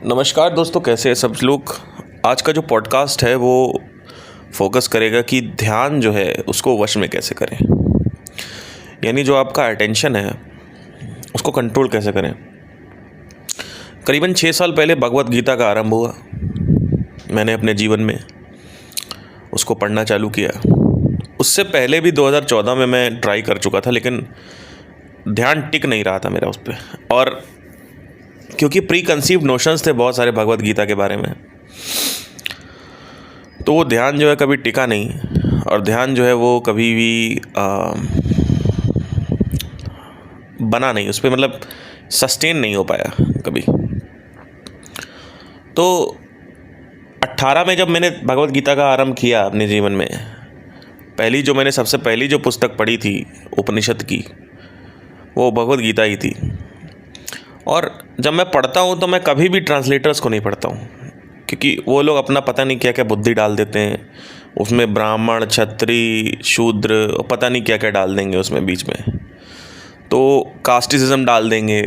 नमस्कार दोस्तों, कैसे हैं सब लोग। आज का जो पॉडकास्ट है वो फोकस करेगा कि ध्यान जो है उसको वश में कैसे करें, यानी जो आपका अटेंशन है उसको कंट्रोल कैसे करें। करीबन 6 साल पहले भगवत गीता का आरंभ हुआ। मैंने अपने जीवन में उसको पढ़ना चालू किया। उससे पहले भी 2014 में मैं ट्राई कर चुका था, लेकिन ध्यान टिक नहीं रहा था मेरा उस पर। और क्योंकि प्री कंसीव्ड नोशंस थे बहुत सारे भगवत गीता के बारे में, तो वो ध्यान जो है कभी टिका नहीं। और ध्यान जो है वो कभी भी बना नहीं, उस पर मतलब सस्टेन नहीं हो पाया कभी। तो 18 में जब मैंने भगवत गीता का आरंभ किया अपने जीवन में, सबसे पहली जो पुस्तक पढ़ी थी उपनिषद की, वो भगवत गीता ही थी। और जब मैं पढ़ता हूँ तो मैं कभी भी ट्रांसलेटर्स को नहीं पढ़ता हूँ, क्योंकि वो लोग अपना पता नहीं क्या क्या बुद्धि डाल देते हैं उसमें। ब्राह्मण, क्षत्रिय, शूद्र, पता नहीं क्या क्या डाल देंगे उसमें बीच में। तो कास्टिज्म डाल देंगे,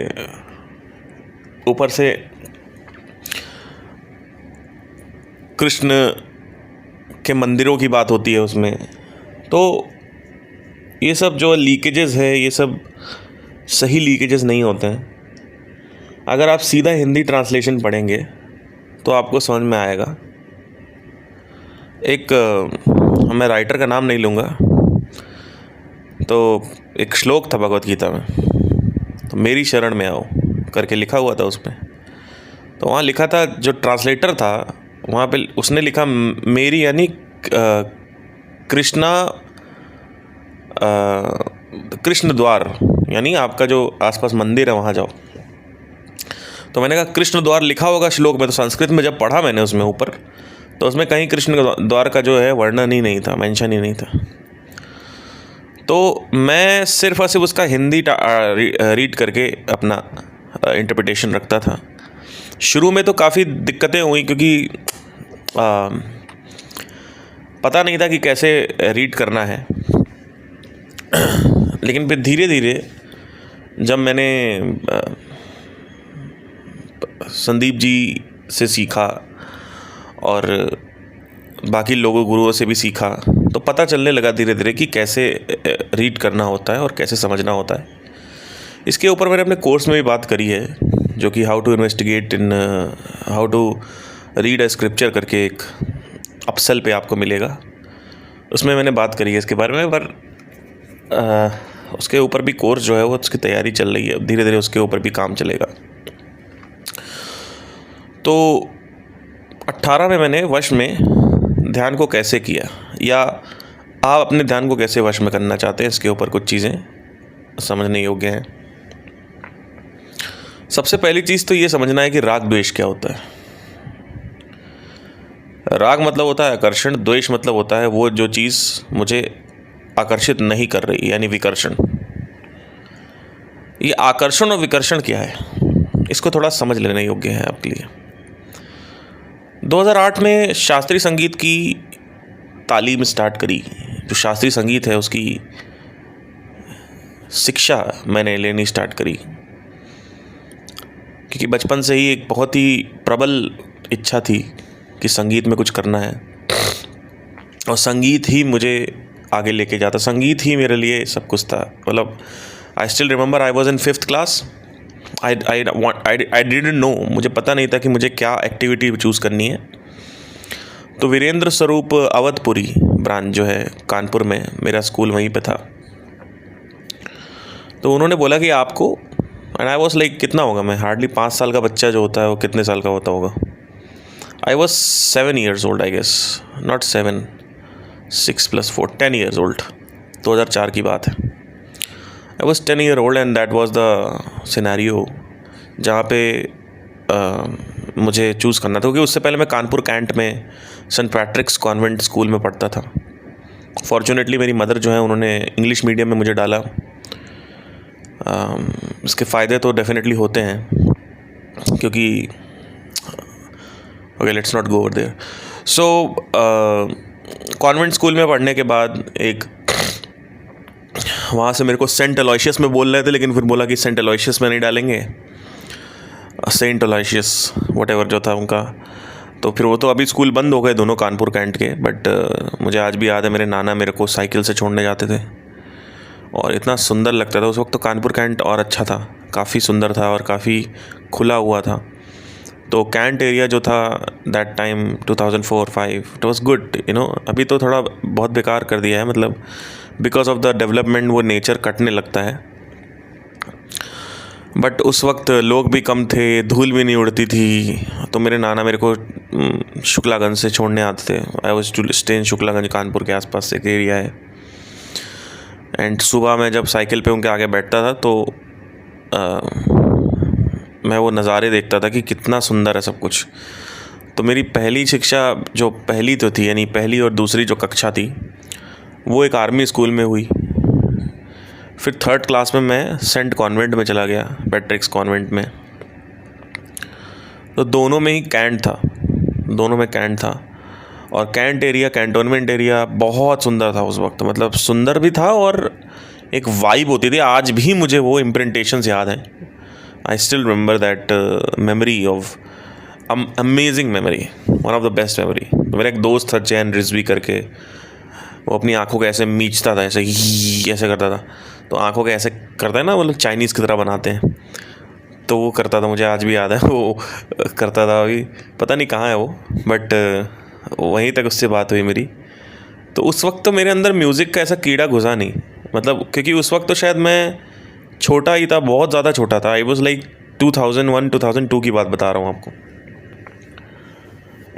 ऊपर से कृष्ण के मंदिरों की बात होती है उसमें। तो ये सब जो लीकेजेस है, ये सब सही लीकेजेस नहीं होते हैं। अगर आप सीधा हिंदी ट्रांसलेशन पढ़ेंगे तो आपको समझ में आएगा। मैं राइटर का नाम नहीं लूँगा, तो एक श्लोक था भगवत गीता में, तो मेरी शरण में आओ करके लिखा हुआ था उसमें। तो वहाँ लिखा था, जो ट्रांसलेटर था वहाँ पे उसने लिखा मेरी, यानी कृष्ण द्वार, यानी आपका जो आसपास मंदिर है वहाँ जाओ। तो मैंने कहा कृष्ण द्वार लिखा होगा श्लोक में, तो संस्कृत में जब पढ़ा मैंने उसमें ऊपर, तो उसमें कहीं कृष्ण द्वार का जो है वर्णन ही नहीं था, मेंशन ही नहीं था। तो मैं सिर्फ और सिर्फ उसका हिंदी रीड करके अपना इंटरप्रिटेशन रखता था। शुरू में तो काफ़ी दिक्कतें हुई, क्योंकि पता नहीं था कि कैसे रीड करना है। लेकिन फिर धीरे धीरे जब मैंने संदीप जी से सीखा और बाकी लोगों गुरुओं से भी सीखा, तो पता चलने लगा धीरे धीरे कि कैसे रीड करना होता है और कैसे समझना होता है। इसके ऊपर मैंने अपने कोर्स में भी बात करी है, जो कि how to read a scripture करके एक अपसेल पे आपको मिलेगा। उसमें मैंने बात करी है इसके बारे में, पर उसके ऊपर भी कोर्स जो है वो उसकी तैयारी चल रही है। धीरे धीरे उसके ऊपर भी काम चलेगा। तो 18 में मैंने वश में ध्यान को कैसे किया, या आप अपने ध्यान को कैसे वश में करना चाहते हैं, इसके ऊपर कुछ चीज़ें समझने योग्य हैं। सबसे पहली चीज़ तो ये समझना है कि राग द्वेष क्या होता है। राग मतलब होता है आकर्षण, द्वेष मतलब होता है वो जो चीज़ मुझे आकर्षित नहीं कर रही, यानी विकर्षण। ये आकर्षण और विकर्षण क्या है, इसको थोड़ा समझ लेने योग्य है आपके लिए। 2008 में शास्त्रीय संगीत की तालीम स्टार्ट करी। जो शास्त्रीय संगीत है उसकी शिक्षा मैंने लेनी स्टार्ट करी, क्योंकि बचपन से ही एक बहुत ही प्रबल इच्छा थी कि संगीत में कुछ करना है, और संगीत ही मुझे आगे लेके जाता। संगीत ही मेरे लिए सब कुछ था। मतलब आई still remember I was in 5th class. I didn't know, मुझे पता नहीं था कि मुझे क्या एक्टिविटी चूज़ करनी है। तो वीरेंद्र स्वरूप अवधपुरी ब्रांच जो है कानपुर में, मेरा स्कूल वहीं पे था। तो उन्होंने बोला कि आपको, एंड आई वॉज लाइक, कितना होगा, मैं हार्डली 5 साल का बच्चा जो होता है वो कितने साल का होता होगा। I was 7 years old, I guess, not 7, 6 + 4, 10 years old। 2004 की बात है। I was 10 year old and that was the scenario जहाँ पे मुझे चूज़ करना था, क्योंकि उससे पहले मैं कानपुर कैंट में सेंट पैट्रिक्स कॉन्वेंट स्कूल में पढ़ता था। फॉर्चुनेटली मेरी मदर जो है उन्होंने इंग्लिश मीडियम में मुझे डाला। इसके फ़ायदे तो डेफिनेटली होते हैं, क्योंकि okay, let's not go over there. So convent school में पढ़ने के बाद वहाँ से मेरे को सेंट अलोयशियस में बोल रहे थे, लेकिन फिर बोला कि सेंट अलोयशियस में नहीं डालेंगे, सेंट अलोयशियस वटेवर जो था उनका। तो फिर वो तो अभी स्कूल बंद हो गए दोनों, कानपुर कैंट के, बट मुझे आज भी याद है मेरे नाना मेरे को साइकिल से छोड़ने जाते थे और इतना सुंदर लगता था उस वक्त। तो कानपुर कैंट और अच्छा था, काफ़ी सुंदर था और काफ़ी खुला हुआ था। तो कैंट एरिया जो था that time 2004-05 it was good, you know. अभी तो थोड़ा बहुत बेकार कर दिया है, मतलब बिकॉज ऑफ द डेवलपमेंट वो नेचर कटने लगता है। बट उस वक्त लोग भी कम थे, धूल भी नहीं उड़ती थी। तो मेरे नाना मेरे को शुक्लागंज से छोड़ने आते थे। I was to stay in Shuklaganj, Kanpur के आसपास एक एरिया है। एंड सुबह मैं जब साइकिल पे उनके आगे बैठता था तो मैं वो नज़ारे देखता था कि कितना सुंदर है सब कुछ। तो मेरी पहली शिक्षा जो पहली तो थी, यानी पहली और दूसरी जो कक्षा थी, वो एक आर्मी स्कूल में हुई। फिर 3rd क्लास में मैं सेंट कॉन्वेंट में चला गया, पैट्रिक्स कॉन्वेंट में। तो दोनों में ही कैंट था, दोनों में कैंट था। और कैंट एरिया, कैंटोनमेंट एरिया बहुत सुंदर था उस वक्त, मतलब सुंदर भी था और एक वाइब होती थी। आज भी मुझे वो इम्प्रिंटेशंस याद हैं। आई still remember that memory of amazing memory, one of the best memory. मेरा एक दोस्त था चैन रिजवी करके, वो अपनी आंखों को ऐसे मीचता था, ऐसे ही ऐसे करता था। तो आंखों के ऐसे करता है ना, मतलब चाइनीज़ की तरह बनाते हैं, तो वो करता था। मुझे आज भी याद है वो करता था। अभी पता नहीं कहाँ है वो, बट वहीं तक उससे बात हुई मेरी। तो उस वक्त तो मेरे अंदर म्यूज़िक का ऐसा कीड़ा घुसा नहीं, मतलब क्योंकि उस वक्त तो शायद मैं छोटा ही था, बहुत ज़्यादा छोटा था। आई वॉज लाइक 2001-2002 की बात बता रहा हूँ आपको।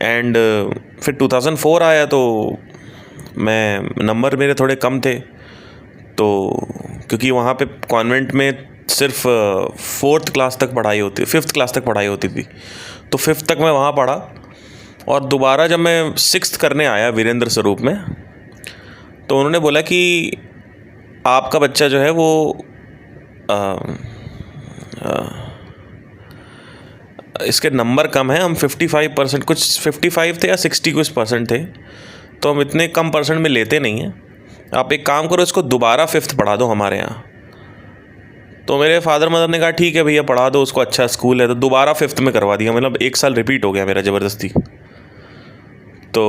एंड फिर 2004 आया तो मैं नंबर मेरे थोड़े कम थे। तो क्योंकि वहाँ पे कॉन्वेंट में सिर्फ 4th क्लास तक पढ़ाई होती, 5th क्लास तक पढ़ाई होती थी। तो 5th तक मैं वहाँ पढ़ा और दोबारा जब मैं 6th करने आया वीरेंद्र स्वरूप में, तो उन्होंने बोला कि आपका बच्चा जो है वो इसके नंबर कम है, हम 55% कुछ 55 थे या 60 कुछ परसेंट थे, तो हम इतने कम परसेंट में लेते नहीं हैं। आप एक काम करो, इसको दोबारा 5th पढ़ा दो हमारे यहाँ। तो मेरे फादर मदर ने कहा ठीक है भैया पढ़ा दो उसको, अच्छा स्कूल है। तो दोबारा 5th में करवा दिया, मतलब 1 साल रिपीट हो गया मेरा ज़बरदस्ती। तो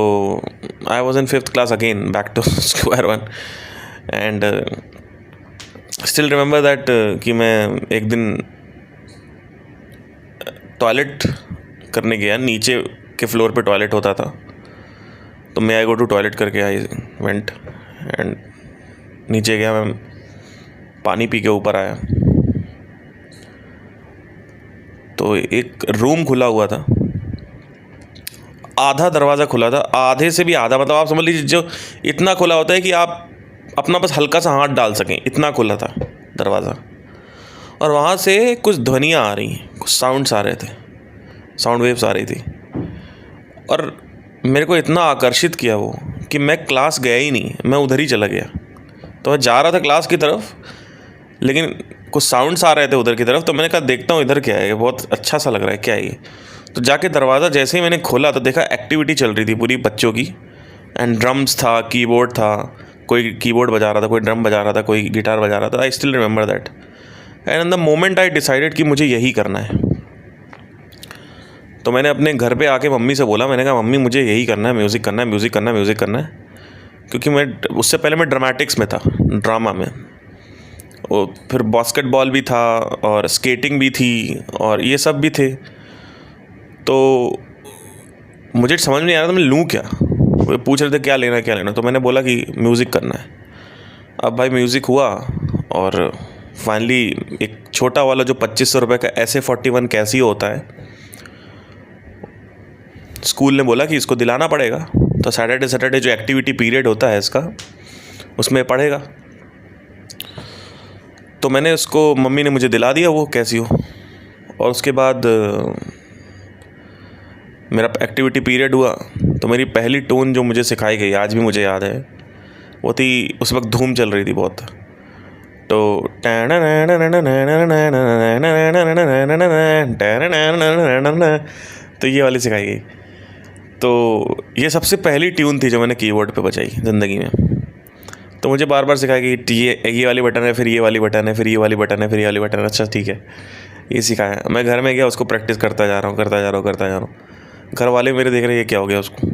I was in 5th class again, back to square one. And still remember that कि मैं एक दिन टॉयलेट करने गया, नीचे के फ्लोर पे टॉयलेट होता था। तो मैं आई गो टू टॉयलेट करके आई वेंट एंड नीचे गया, मैं पानी पी के ऊपर आया तो एक रूम खुला हुआ था, आधा दरवाज़ा खुला था, आधे से भी आधा, मतलब आप समझ लीजिए जो इतना खुला होता है कि आप अपना बस हल्का सा हाथ डाल सकें, इतना खुला था दरवाज़ा। और वहाँ से कुछ ध्वनियाँ आ रही, कुछ साउंड्स आ रहे थे, साउंड वेव्स आ रही थी। और मेरे को इतना आकर्षित किया वो कि मैं क्लास गया ही नहीं, मैं उधर ही चला गया। तो मैं जा रहा था क्लास की तरफ, लेकिन कुछ साउंड्स आ रहे थे उधर की तरफ। तो मैंने कहा देखता हूँ इधर क्या है, बहुत अच्छा सा लग रहा है, क्या है ये। तो जाके दरवाज़ा जैसे ही मैंने खोला तो देखा एक्टिविटी चल रही थी पूरी बच्चों की। एंड ड्रम्स था, कीबोर्ड था, कोई कीबोर्ड बजा रहा था, कोई ड्रम बजा रहा था, कोई गिटार बजा रहा था। आई still remember that. And in the moment I decided कि मुझे यही करना है। तो मैंने अपने घर पे आके मम्मी से बोला, मैंने कहा मम्मी मुझे यही करना है, म्यूज़िक करना है, म्यूज़िक करना है, म्यूज़िक करना है। क्योंकि मैं उससे पहले मैं ड्रामेटिक्स में था, ड्रामा में। और फिर बास्केटबॉल भी था और स्केटिंग भी थी और ये सब भी थे। तो मुझे समझ में नहीं आ रहा था मैं लूँ क्या। वो पूछ रहे थे क्या लेना है, क्या लेना। तो मैंने बोला कि म्यूज़िक करना है। अब भाई म्यूज़िक हुआ और फाइनली एक छोटा वाला जो 2500 रुपये का SA-41 कैसियो होता है, स्कूल ने बोला कि इसको दिलाना पड़ेगा। तो सैटरडे जो एक्टिविटी पीरियड होता है इसका, उसमें पढ़ेगा। तो मैंने उसको, मम्मी ने मुझे दिला दिया वो कैसियो। और उसके बाद मेरा एक्टिविटी पीरियड हुआ तो मेरी पहली टोन जो मुझे सिखाई गई, आज भी मुझे याद है, वो थी, उस वक्त धूम चल रही थी बहुत। तो ये वाली सिखाई गई। तो ये सबसे पहली ट्यून थी जो मैंने कीबोर्ड पे बजाई ज़िंदगी में। तो मुझे बार बार सिखाया कि ये वाली बटन है, फिर ये वाली बटन है, फिर ये वाली बटन है, फिर ये वाली बटन है। अच्छा ठीक है। ये सिखाया। मैं घर में गया, उसको प्रैक्टिस करता जा रहा हूँ। घर वाले मेरे देख रहे हैं ये क्या हो गया उसको,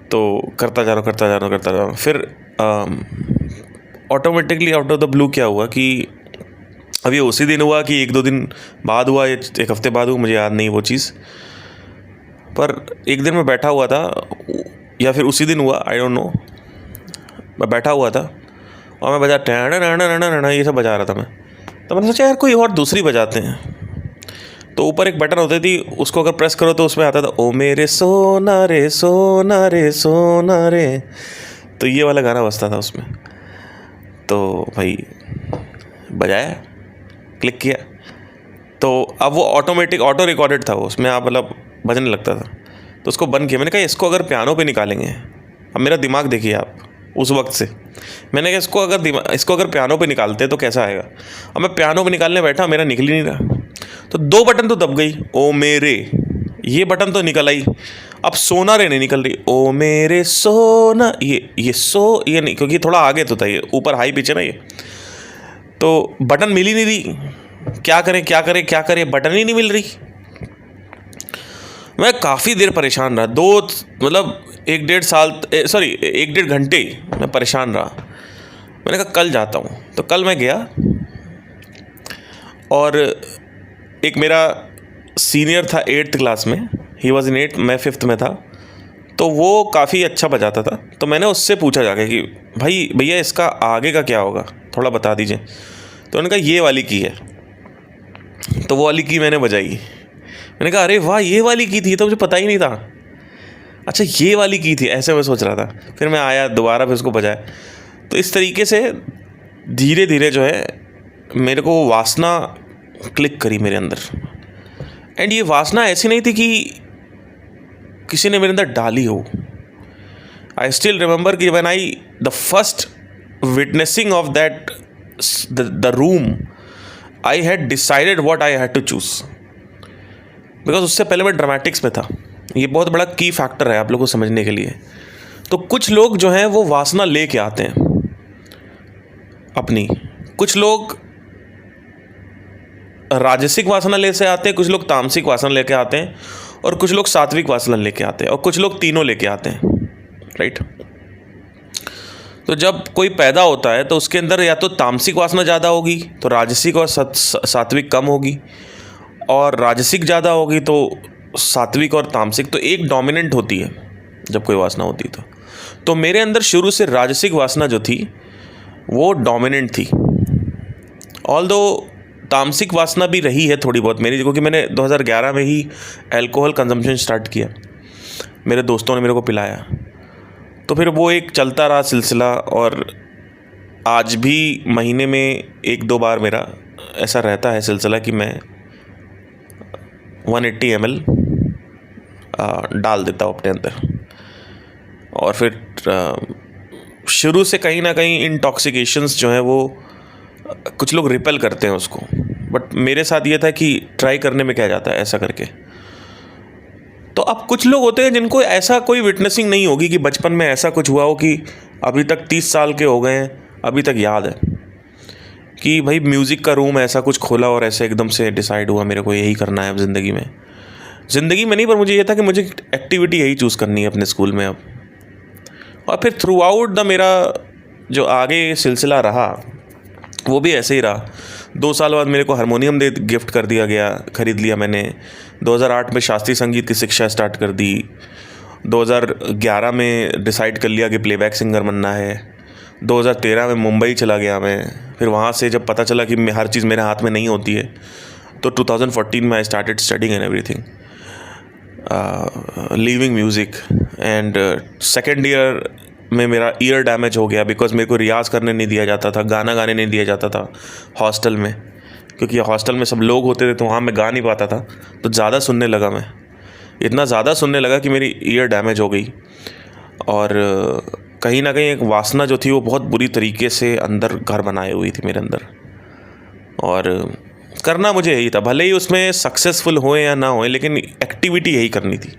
तो करता जा रहा हूँ। फिर automatically out of the blue क्या हुआ कि अभी उसी दिन हुआ कि 1-2 दिन बाद हुआ, या 1 हफ्ते बाद हुआ, मुझे याद नहीं वो चीज़। पर एक दिन मैं बैठा हुआ था, या फिर उसी दिन हुआ, आई डोंट नो। मैं बैठा हुआ था और मैं बजा टैना ये सब बजा रहा था मैं। तो मैंने सोचा यार कोई और दूसरी बजाते हैं। तो ऊपर एक बटन होती थी, उसको अगर प्रेस करो तो उसमें आता था ओ मेरे सोना रे सोना रे सोना रे। तो ये वाला गाना बजता था उसमें। तो भाई बजाया, क्लिक किया, तो अब वो ऑटो रिकॉर्डेड था वो, उसमें आप मतलब बजने लगता था। तो उसको बंद किया। मैंने कहा इसको अगर पियानो पे निकालेंगे, अब मेरा दिमाग देखिए आप उस वक्त से, मैंने कहा इसको अगर पियानो पे निकालते तो कैसा आएगा। अब मैं पियानो पे निकालने बैठा, मेरा निकल ही नहीं रहा। तो 2 बटन तो दब गई, ओ मेरे ये बटन तो निकल आई, अब सोना रे नहीं निकल रही, ओ मेरे सोना ये नहीं, क्योंकि थोड़ा आगे तो था, ये ऊपर हाई पिच है ना ये, तो बटन मिल ही नहीं रही। क्या करें, बटन ही नहीं मिल रही। मैं काफ़ी देर परेशान रहा, 1-1.5 घंटे मैं परेशान रहा। मैंने कहा कल जाता हूँ। तो कल मैं गया, और एक मेरा सीनियर था 8th क्लास में, ही वॉज इन 8th, मैं 5th में था। तो वो काफ़ी अच्छा बजाता था। तो मैंने उससे पूछा जाके कि भाई भैया इसका आगे का क्या होगा, थोड़ा बता दीजिए। तो उन्होंने कहा ये वाली की है। तो वो वाली की मैंने बजाई। मैंने कहा अरे वाह ये वाली की थी, तो मुझे पता ही नहीं था। अच्छा ये वाली की थी, ऐसे मैं सोच रहा था। फिर मैं आया दोबारा, फिर उसको बजाया। तो इस तरीके से धीरे धीरे जो है मेरे को वासना क्लिक करी मेरे अंदर। एंड ये वासना ऐसी नहीं थी कि किसी ने मेरे अंदर डाली हो। आई स्टिल रिमेंबर कि when I the first witnessing of that the room, I had decided what I had to choose. Because उससे पहले मैं ड्रामेटिक्स में था। ये बहुत बड़ा की फैक्टर है आप लोगों को समझने के लिए। तो कुछ लोग जो हैं वो वासना लेके आते हैं अपनी, कुछ लोग राजसिक वासना ले से आते हैं, कुछ लोग तामसिक वासना लेके आते हैं, और कुछ लोग सात्विक वासना लेके आते हैं, और कुछ लोग तीनों लेके आते हैं, राइट। तो जब कोई पैदा होता है तो उसके अंदर या तो तामसिक वासना ज़्यादा होगी तो राजसिक और सात्विक कम होगी, और राजसिक ज़्यादा होगी तो सात्विक और तामसिक, तो एक डोमिनेंट होती है जब कोई वासना होती है। तो मेरे अंदर शुरू से राजसिक वासना जो थी वो डोमिनेंट थी। ऑल्दो तामसिक वासना भी रही है थोड़ी बहुत मेरी, क्योंकि मैंने 2011 में ही अल्कोहल कंजम्पशन स्टार्ट किया, मेरे दोस्तों ने मेरे को पिलाया। तो फिर वो एक चलता रहा सिलसिला, और आज भी महीने में 1-2 बार मेरा ऐसा रहता है सिलसिला कि मैं 180 ml डाल देता हूँ अपने अंदर। और फिर शुरू से कहीं ना कहीं इंटॉक्सिकेशंस जो हैं वो कुछ लोग रिपेल करते हैं उसको, बट मेरे साथ ये था कि ट्राई करने में क्या जाता है ऐसा करके। तो अब कुछ लोग होते हैं जिनको ऐसा कोई विटनेसिंग नहीं होगी कि बचपन में ऐसा कुछ हुआ हो कि अभी तक 30 साल के हो गए हैं, अभी तक याद है कि भाई म्यूज़िक का रूम ऐसा कुछ खोला और ऐसे एकदम से डिसाइड हुआ मेरे को यही करना है ज़िंदगी में नहीं, पर मुझे ये था कि मुझे एक्टिविटी यही चूज़ करनी है अपने स्कूल में अब। और फिर थ्रू आउट द मेरा जो आगे सिलसिला रहा वो भी ऐसे ही रहा। 2 साल बाद मेरे को हारमोनियम गिफ्ट कर दिया गया, ख़रीद लिया मैंने। 2008 में शास्त्रीय संगीत की शिक्षा स्टार्ट कर दी। 2011 में डिसाइड कर लिया कि प्लेबैक सिंगर बनना है। 2013 में मुंबई चला गया मैं। फिर वहाँ से जब पता चला कि हर चीज़ मेरे हाथ में नहीं होती है, तो 2014 में I started studying and everything, leaving music. And second year में मेरा ईयर डैमेज हो गया, बिकॉज मेरे को रियाज़ करने नहीं दिया जाता था, गाना गाने नहीं दिया जाता था हॉस्टल में, क्योंकि हॉस्टल में सब लोग होते थे तो वहाँ मैं गा नहीं पाता था। तो ज़्यादा सुनने लगा मैं, इतना ज़्यादा सुनने लगा कि मेरी ईयर डैमेज हो गई। और कहीं ना कहीं एक वासना जो थी वो बहुत बुरी तरीके से अंदर घर बनाए हुई थी मेरे अंदर, और करना मुझे यही था, भले ही उसमें सक्सेसफुल होए या ना होए, लेकिन एक्टिविटी यही करनी थी।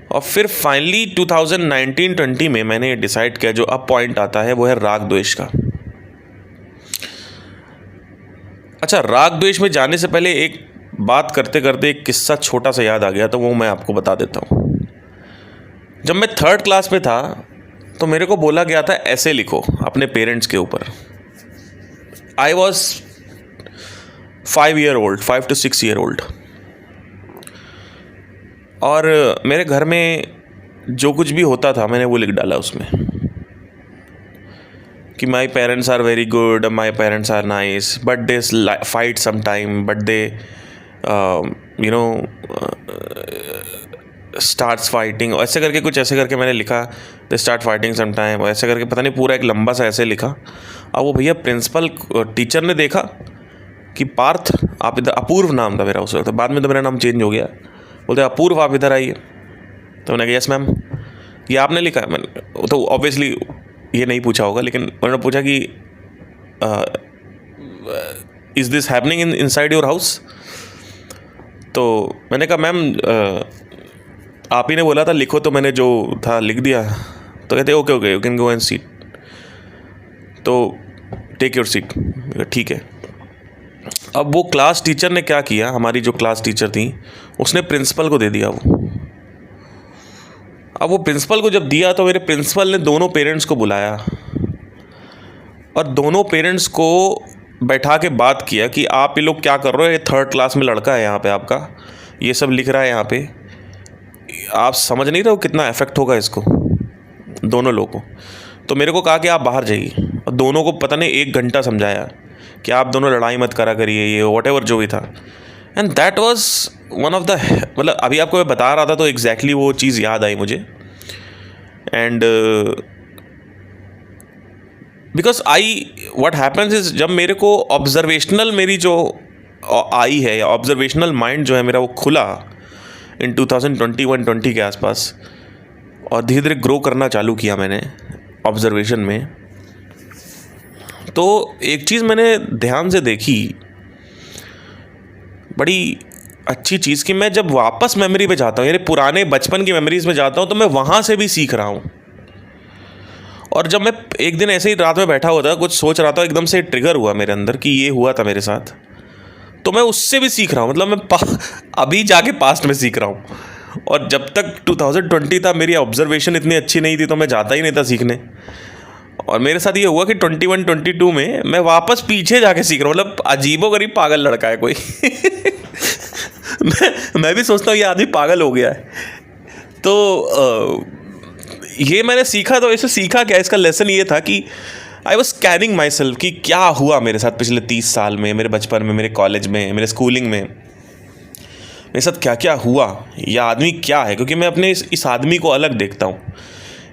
और फिर फाइनली 2019-20 में मैंने डिसाइड किया, जो अब पॉइंट आता है वो है राग द्वेष का। अच्छा, राग द्वेष में जाने से पहले एक बात करते करते एक किस्सा छोटा सा याद आ गया, तो वो मैं आपको बता देता हूँ। जब मैं 3rd क्लास में था तो मेरे को बोला गया था ऐसे लिखो अपने पेरेंट्स के ऊपर। I was 5 to 6 year old, और मेरे घर में जो कुछ भी होता था मैंने वो लिख डाला उसमें कि my parents are very good, my parents are nice, but they fight some time, but they you know starts fighting, ऐसे करके कुछ ऐसे करके मैंने लिखा। They start fighting some time, ऐसे करके पता नहीं पूरा एक लंबा सा ऐसे लिखा। और वो भैया प्रिंसिपल टीचर ने देखा कि पार्थ आप इधर, अपूर्व नाम था मेरा उस वक्त, बाद में तो मेरा नाम चेंज हो गया, बोलते अपूर्व आप इधर आइए। तो मैंने कहा यस मैम, ये आपने लिखा है। मैंने तो ऑब्वियसली ये नहीं पूछा होगा, लेकिन उन्होंने पूछा कि is this happening in inside your house. तो मैंने कहा मैम आप ही ने बोला था लिखो, तो मैंने जो था लिख दिया। तो कहते okay okay you can go and seat, तो टेक योर सीट। ठीक है। अब वो क्लास टीचर ने क्या किया, हमारी जो क्लास टीचर थी उसने प्रिंसिपल को दे दिया वो। अब वो प्रिंसिपल को जब दिया तो मेरे प्रिंसिपल ने दोनों पेरेंट्स को बुलाया और दोनों पेरेंट्स को बैठा के बात किया कि आप ये लोग क्या कर रहे हो, ये 3rd क्लास में लड़का है यहाँ पे आपका, ये सब लिख रहा है यहाँ पे, आप समझ नहीं रहे हो कितना इफेक्ट होगा इसको दोनों लोगों को। तो मेरे को कहा कि आप बाहर जाइए, और दोनों को पता नहीं 1 घंटा समझाया कि आप दोनों लड़ाई मत करा करिए, ये वॉट एवर जो भी था। And that was one of the, मतलब अभी आपको मैं बता रहा था तो एग्जैक्टली वो चीज़ याद आई मुझे। And because what happens is, जब मेरे को ऑब्जर्वेशनल मेरी जो आई है, या ऑब्जर्वेशनल माइंड जो है मेरा, वो खुला इन 2021-20 के आसपास, और धीरे धीरे ग्रो करना चालू किया मैंने ऑब्जर्वेशन में। तो एक चीज़ मैंने ध्यान से देखी, बड़ी अच्छी चीज़, कि मैं जब वापस मेमोरी पे जाता हूँ, यानी पुराने बचपन की मेमोरीज़ में जाता हूँ, तो मैं वहाँ से भी सीख रहा हूँ। और जब मैं एक दिन ऐसे ही रात में बैठा हुआ था, कुछ सोच रहा था, एकदम से ट्रिगर हुआ मेरे अंदर कि ये हुआ था मेरे साथ, तो मैं उससे भी सीख रहा हूँ। मतलब मैं अभी जाके पास्ट में सीख रहा हूँ। और जब तक 2020 था मेरी ऑब्जर्वेशन इतनी अच्छी नहीं थी, तो मैं जाता ही नहीं था सीखने। और मेरे साथ ये हुआ कि 21-22 में मैं वापस पीछे जाके सीख रहा हूँ। मतलब अजीबोगरीब पागल लड़का है कोई। मैं भी सोचता हूँ ये आदमी पागल हो गया है। तो ये मैंने सीखा, तो इसे सीखा क्या, इसका लेसन ये था कि I was scanning my self कि क्या हुआ मेरे साथ पिछले 30 साल में, मेरे बचपन में, मेरे कॉलेज में, मेरे स्कूलिंग में, मेरे साथ क्या क्या हुआ, यह आदमी क्या है। क्योंकि मैं अपने इस आदमी को अलग देखता हूँ।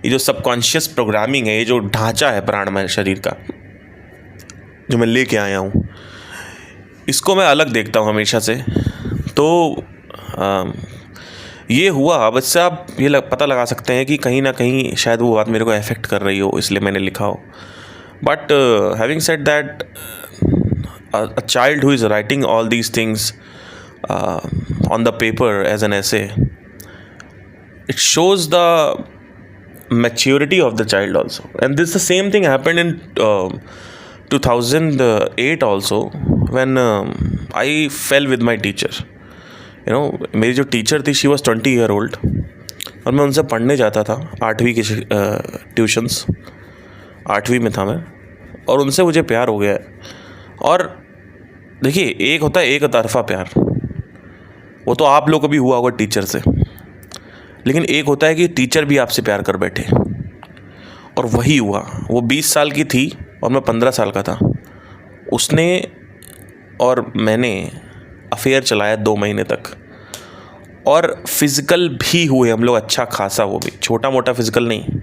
ये जो सबकॉन्शियस प्रोग्रामिंग है, ये जो ढांचा है प्राणमय शरीर का जो मैं लेके आया हूँ, इसको मैं अलग देखता हूँ हमेशा से। तो ये हुआ। अब इससे आप ये पता लगा सकते हैं कि कहीं ना कहीं शायद वो बात मेरे को अफेक्ट कर रही हो, इसलिए मैंने लिखा हो। But having said that, a child who is writing all these things on the paper as an essay, it shows the maturity of the child also. And this the same thing happened in 2008 also, when I fell with my teacher. You know, मेरी जो teacher थी, she was 20 year old, और मैं उनसे पढ़ने जाता था 8वीं की ट्यूशन्स। 8वीं में था मैं, और उनसे मुझे प्यार हो गया। और देखिए, एक होता है एक तरफा प्यार, वो तो आप लोग को भी हुआ होगा टीचर से, लेकिन एक होता है कि टीचर भी आपसे प्यार कर बैठे, और वही हुआ। वो 20 साल की थी और मैं 15 साल का था। उसने और मैंने अफेयर चलाया 2 महीने तक, और फिज़िकल भी हुए हम लोग अच्छा खासा, वो भी छोटा मोटा फिज़िकल नहीं,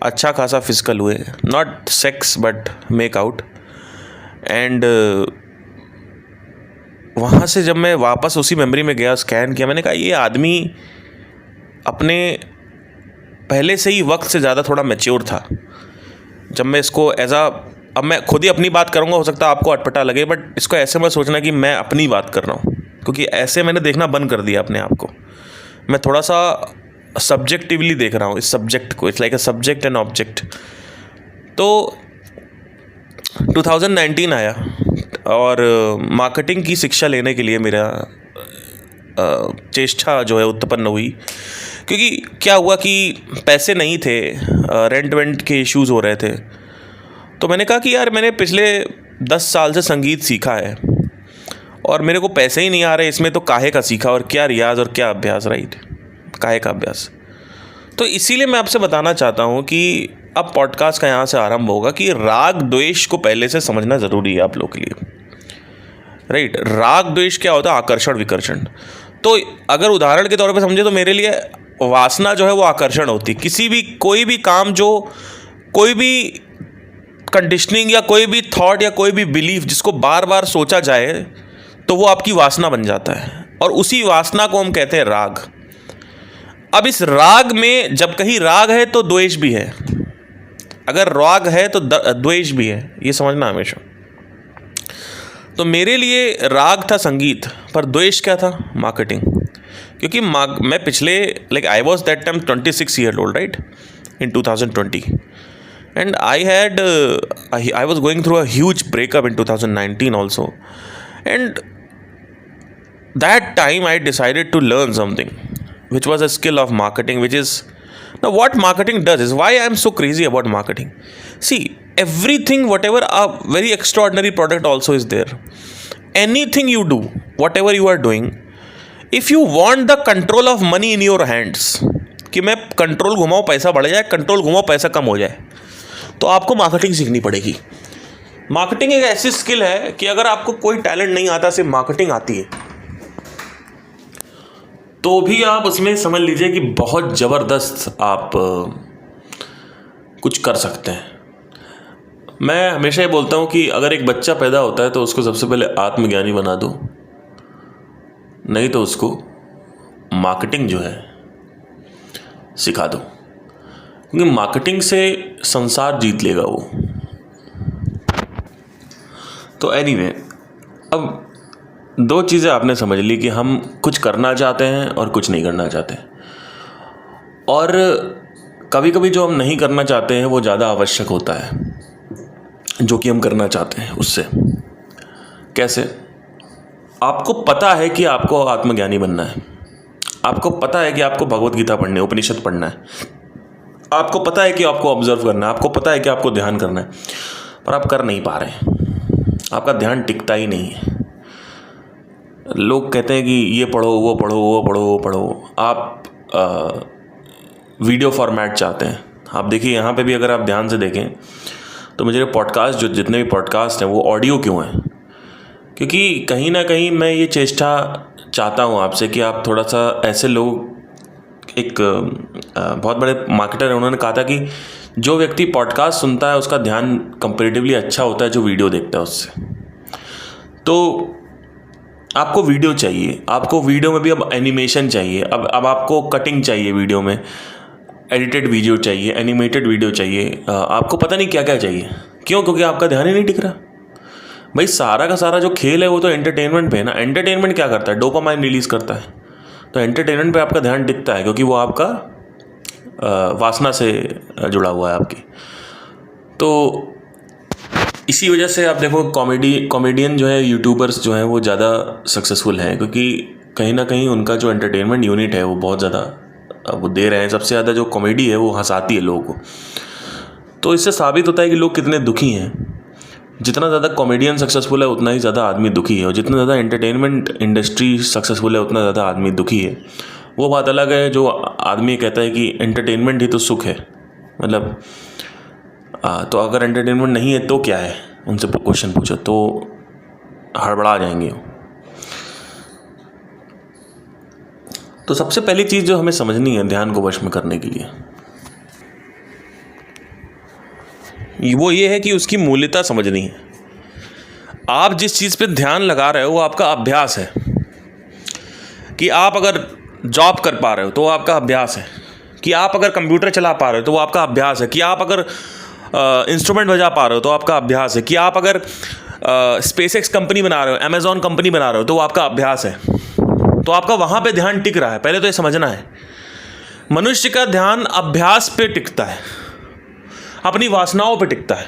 अच्छा खासा फिज़िकल हुए, not sex but make out. And वहाँ से जब मैं वापस उसी मेमोरी में गया, स्कैन किया, मैंने कहा ये आदमी अपने पहले से ही वक्त से ज़्यादा थोड़ा मैच्योर था। जब मैं इसको अब मैं खुद ही अपनी बात करूँगा, हो सकता है आपको अटपटा लगे, बट इसको ऐसे मत सोचना कि मैं अपनी बात कर रहा हूँ, क्योंकि ऐसे मैंने देखना बंद कर दिया अपने आप को। मैं थोड़ा सा सब्जेक्टिवली देख रहा हूँ इस सब्जेक्ट को। It's like a subject and object. तो 2019 आया, और मार्केटिंग की शिक्षा लेने के लिए मेरा चेष्टा जो है उत्पन्न हुई, क्योंकि क्या हुआ कि पैसे नहीं थे, रेंट वेंट के इश्यूज़ हो रहे थे। तो मैंने कहा कि यार मैंने पिछले 10 साल से संगीत सीखा है और मेरे को पैसे ही नहीं आ रहे, इसमें तो काहे का सीखा और क्या रियाज़ और क्या अभ्यास, राइट, काहे का अभ्यास। तो इसीलिए मैं आपसे बताना चाहता हूँ कि अब पॉडकास्ट का यहाँ से आरंभ होगा कि राग द्वेष को पहले से समझना ज़रूरी है आप लोग के लिए, राइट। राग द्वेष क्या होता है? आकर्षण विकर्षण। तो अगर उदाहरण के तौर पे समझे तो मेरे लिए वासना जो है वो आकर्षण होती है। किसी भी कोई भी काम, जो कोई भी कंडीशनिंग या कोई भी थॉट या कोई भी बिलीफ जिसको बार बार सोचा जाए तो वो आपकी वासना बन जाता है, और उसी वासना को हम कहते हैं राग। अब इस राग में जब कहीं राग है तो द्वेष भी है, अगर राग है तो द्वेष भी है, ये समझना हमेशा। तो मेरे लिए राग था संगीत, पर द्वेष क्या था? मार्केटिंग। क्योंकि मैं पिछले I was that time 26 year old, right, in 2020, and I was going through a huge breakup in 2019 also, and that time I decided to learn something which was a skill of marketing, which is now what marketing does is why I am so crazy about marketing. See, everything, whatever a very extraordinary product also is there. Anything you do, whatever you are doing, if you want the control of money in your hands, कि मैं control घुमाऊँ पैसा बढ़ जाए, control घुमाऊँ पैसा कम हो जाए, तो आपको मार्केटिंग सीखनी पड़ेगी। मार्केटिंग एक ऐसी स्किल है कि अगर आपको कोई टैलेंट नहीं आता, सिर्फ मार्केटिंग आती है, तो भी आप उसमें समझ लीजिए कि बहुत ज़बरदस्त आप कुछ कर सकते हैं। मैं हमेशा ये बोलता हूँ कि अगर एक बच्चा पैदा होता है तो उसको सबसे पहले आत्मज्ञानी बना दो, नहीं तो उसको मार्केटिंग जो है सिखा दो, क्योंकि मार्केटिंग से संसार जीत लेगा वो। तो एनीवे, अब 2 चीज़ें आपने समझ ली कि हम कुछ करना चाहते हैं और कुछ नहीं करना चाहते, और कभी कभी जो हम नहीं करना चाहते हैं वो ज़्यादा आवश्यक होता है जो कि हम करना चाहते हैं उससे। कैसे? आपको पता है कि आपको आत्मज्ञानी बनना है, आपको पता है कि आपको भगवत गीता पढ़नी है, उपनिषद पढ़ना है, आपको पता है कि आपको ऑब्जर्व करना है, आपको पता है कि आपको ध्यान करना है, पर आप कर नहीं पा रहे हैं, आपका ध्यान टिकता ही नहीं है। लोग कहते हैं कि ये पढ़ो, वो पढ़ो, वो पढ़ो, वो पढ़ो। आप वीडियो फॉर्मेट चाहते हैं। आप देखिए यहाँ पे भी अगर आप ध्यान से देखें तो मुझे पॉडकास्ट, जो जितने भी पॉडकास्ट हैं वो ऑडियो क्यों हैं? क्योंकि कहीं ना कहीं मैं ये चेष्टा चाहता हूँ आपसे कि आप थोड़ा सा ऐसे लोग, एक बहुत बड़े मार्केटर हैं, उन्होंने कहा था कि जो व्यक्ति पॉडकास्ट सुनता है उसका ध्यान कंपैरेटिवली अच्छा होता है जो वीडियो देखता है उससे। तो आपको वीडियो चाहिए, आपको वीडियो में भी अब एनिमेशन चाहिए, अब आपको कटिंग चाहिए, वीडियो में एडिटेड वीडियो चाहिए, एनिमेटेड वीडियो चाहिए, आपको पता नहीं क्या क्या चाहिए। क्यों? क्योंकि आपका ध्यान ही नहीं टिक रहा। भाई सारा का सारा जो खेल है वो तो एंटरटेनमेंट पे है ना। एंटरटेनमेंट क्या करता है? डोपामाइन रिलीज़ करता है। तो एंटरटेनमेंट पे आपका ध्यान टिकता है क्योंकि वो आपका वासना से जुड़ा हुआ है आपकी। तो इसी वजह से आप देखो कॉमेडियन जो है, यूट्यूबर्स जो हैं वो ज़्यादा सक्सेसफुल हैं, क्योंकि कहीं ना कहीं उनका जो एंटरटेनमेंट यूनिट है वो बहुत ज़्यादा वो दे रहे हैं। सबसे ज़्यादा जो कॉमेडी है वो हंसाती है लोगों को। तो इससे साबित होता है कि लोग कितने दुखी हैं। जितना ज़्यादा कॉमेडियन सक्सेसफुल है उतना ही ज़्यादा आदमी दुखी है, और जितना ज़्यादा एंटरटेनमेंट इंडस्ट्री सक्सेसफुल है उतना ज़्यादा आदमी दुखी है। वो बात अलग है जो आदमी कहता है कि एंटरटेनमेंट ही तो सुख है, मतलब तो अगर एंटरटेनमेंट नहीं है तो क्या है, उनसे क्वेश्चन पूछो तो हड़बड़ा जाएंगे। तो सबसे पहली चीज़ जो हमें समझनी है ध्यान को वश में करने के लिए, वो ये है कि उसकी मूल्यता समझनी है। आप जिस चीज़ पे ध्यान लगा रहे हो वो आपका अभ्यास है। कि आप अगर जॉब कर पा रहे हो तो वो आपका अभ्यास है, कि आप अगर कंप्यूटर चला पा रहे हो तो वो आपका अभ्यास है, कि आप अगर इंस्ट्रूमेंट बजा पा रहे हो तो आपका अभ्यास है, कि आप अगर स्पेसएक्स कंपनी बना रहे हो, अमेजॉन कंपनी बना रहे हो तो वो आपका अभ्यास है। तो आपका वहाँ पे ध्यान टिक रहा है। पहले तो ये समझना है, मनुष्य का ध्यान अभ्यास पे टिकता है, अपनी वासनाओं पे टिकता है।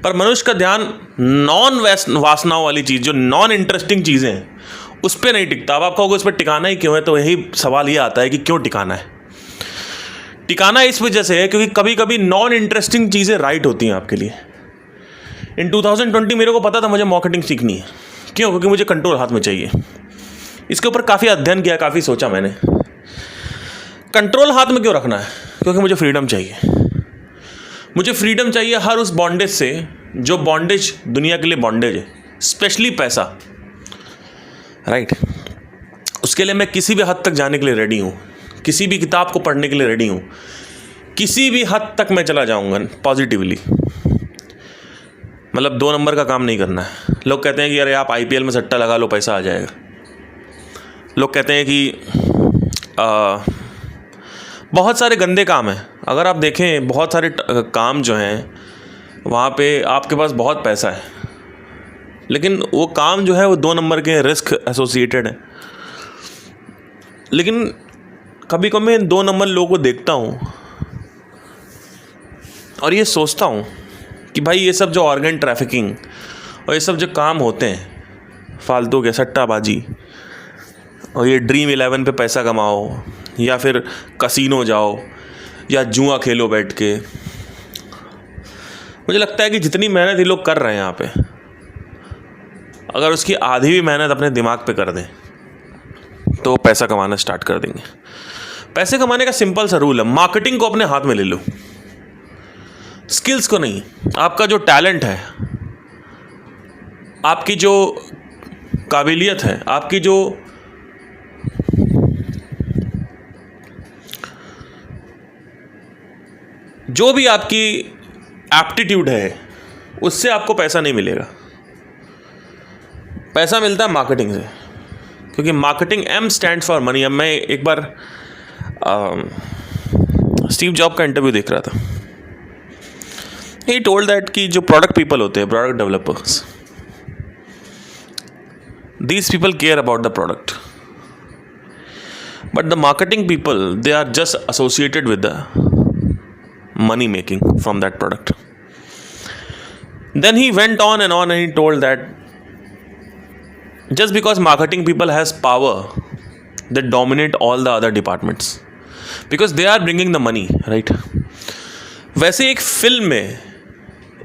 पर मनुष्य का ध्यान नॉन वासनाओं वाली चीज़, जो नॉन इंटरेस्टिंग चीज़ें हैं, उस पर नहीं टिकता। अब आप कहोगे उस पर टिकाना ही क्यों है, तो यही सवाल ये आता है कि क्यों टिकाना है। टिकाना इस वजह से है क्योंकि कभी कभी नॉन इंटरेस्टिंग चीज़ें राइट होती हैं आपके लिए। इन 2020 मेरे को पता था मुझे मार्केटिंग सीखनी है। क्यों? क्योंकि मुझे कंट्रोल हाथ में चाहिए। इसके ऊपर काफ़ी अध्ययन किया, काफ़ी सोचा मैंने। कंट्रोल हाथ में क्यों रखना है? क्योंकि मुझे फ्रीडम चाहिए। मुझे फ्रीडम चाहिए हर उस बॉन्डेज से जो बॉन्डेज दुनिया के लिए बॉन्डेज है, स्पेशली पैसा, राइट। उसके लिए मैं किसी भी हद तक जाने के लिए रेडी हूँ, किसी भी किताब को पढ़ने के लिए रेडी हूँ, किसी भी हद तक मैं चला जाऊँगा पॉजिटिवली। मतलब 2 नंबर का काम नहीं करना है। लोग कहते हैं कि अरे आप IPL में सट्टा लगा लो, पैसा आ जाएगा। लोग कहते हैं कि बहुत सारे गंदे काम हैं। अगर आप देखें बहुत सारे काम जो हैं वहाँ पे आपके पास बहुत पैसा है, लेकिन वो काम जो है वो 2 नंबर के रिस्क एसोसिएटेड है। लेकिन कभी कभी मैं 2 नंबर लोगों को देखता हूँ और ये सोचता हूँ कि भाई ये सब जो ऑर्गन ट्रैफिकिंग और ये सब जो काम होते हैं फालतू के, सट्टाबाजी और ये ड्रीम 11 पे पैसा कमाओ या फिर कसीनो जाओ या जुआ खेलो बैठ के, मुझे लगता है कि जितनी मेहनत ये लोग कर रहे हैं यहाँ पे, अगर उसकी आधी भी मेहनत अपने दिमाग पे कर दें तो पैसा कमाना स्टार्ट कर देंगे। पैसे कमाने का सिंपल सा रूल है, मार्केटिंग को अपने हाथ में ले लो, स्किल्स को नहीं। आपका जो टैलेंट है, आपकी जो काबिलियत है, आपकी जो भी आपकी एप्टीट्यूड है, उससे आपको पैसा नहीं मिलेगा। पैसा मिलता है मार्केटिंग से, क्योंकि marketing M stands for money. अब मैं एक बार स्टीव जॉब का इंटरव्यू देख रहा था। ही टोल्ड दैट कि जो प्रोडक्ट पीपल होते हैं, product developers, these people care about the product, but the marketing people, they are just associated with the money making from that product. Then he went on and he told that just because marketing people has power, they dominate all the other departments because they are bringing the money, right? वैसे एक film में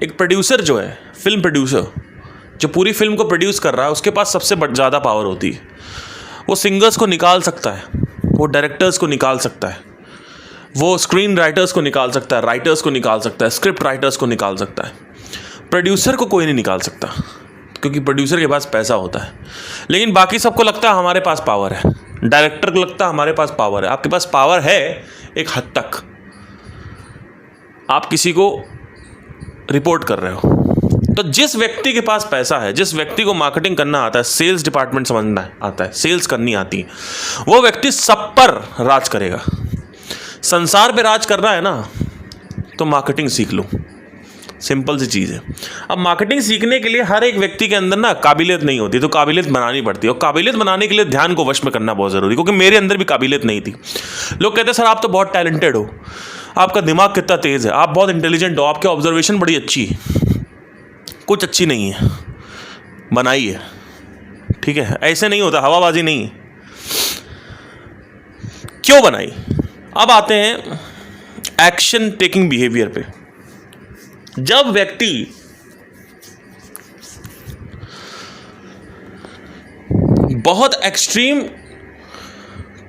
एक producer जो है, film producer जो पूरी film को produce कर रहा है, उसके पास सबसे ज़्यादा पावर होती है। वो सिंगर्स को निकाल सकता है, वो डायरेक्टर्स को निकाल सकता है, वो स्क्रीन राइटर्स को निकाल सकता है, राइटर्स को निकाल सकता है, स्क्रिप्ट राइटर्स को निकाल सकता है। प्रोड्यूसर को कोई नहीं निकाल सकता क्योंकि प्रोड्यूसर के पास पैसा होता है। लेकिन बाकी सबको लगता है हमारे पास पावर है, डायरेक्टर को लगता है हमारे पास पावर है। आपके पास पावर है एक हद तक, आप किसी को रिपोर्ट कर रहे हो। तो जिस व्यक्ति के पास पैसा है, जिस व्यक्ति को मार्केटिंग करना आता है, सेल्स डिपार्टमेंट समझना आता है, सेल्स करनी आती है, वो व्यक्ति सब पर राज करेगा। संसार पे राज करना है ना, तो मार्केटिंग सीख लो, सिंपल सी चीज़ है। अब मार्केटिंग सीखने के लिए हर एक व्यक्ति के अंदर ना काबिलियत नहीं होती, तो काबिलियत बनानी पड़ती है। और काबिलियत बनाने के लिए ध्यान को वश में करना बहुत ज़रूरी, क्योंकि मेरे अंदर भी काबिलियत नहीं थी। लोग कहते हैं सर आप तो बहुत टैलेंटेड हो, आपका दिमाग कितना तेज़ है, आप बहुत इंटेलिजेंट हो, आपकी ऑब्जर्वेशन बड़ी अच्छी है। कुछ अच्छी नहीं है, बनाई है, ठीक है? ऐसे नहीं होता, हवाबाजी नहीं है। क्यों बनाई? अब आते हैं एक्शन टेकिंग बिहेवियर पे। जब व्यक्ति बहुत एक्सट्रीम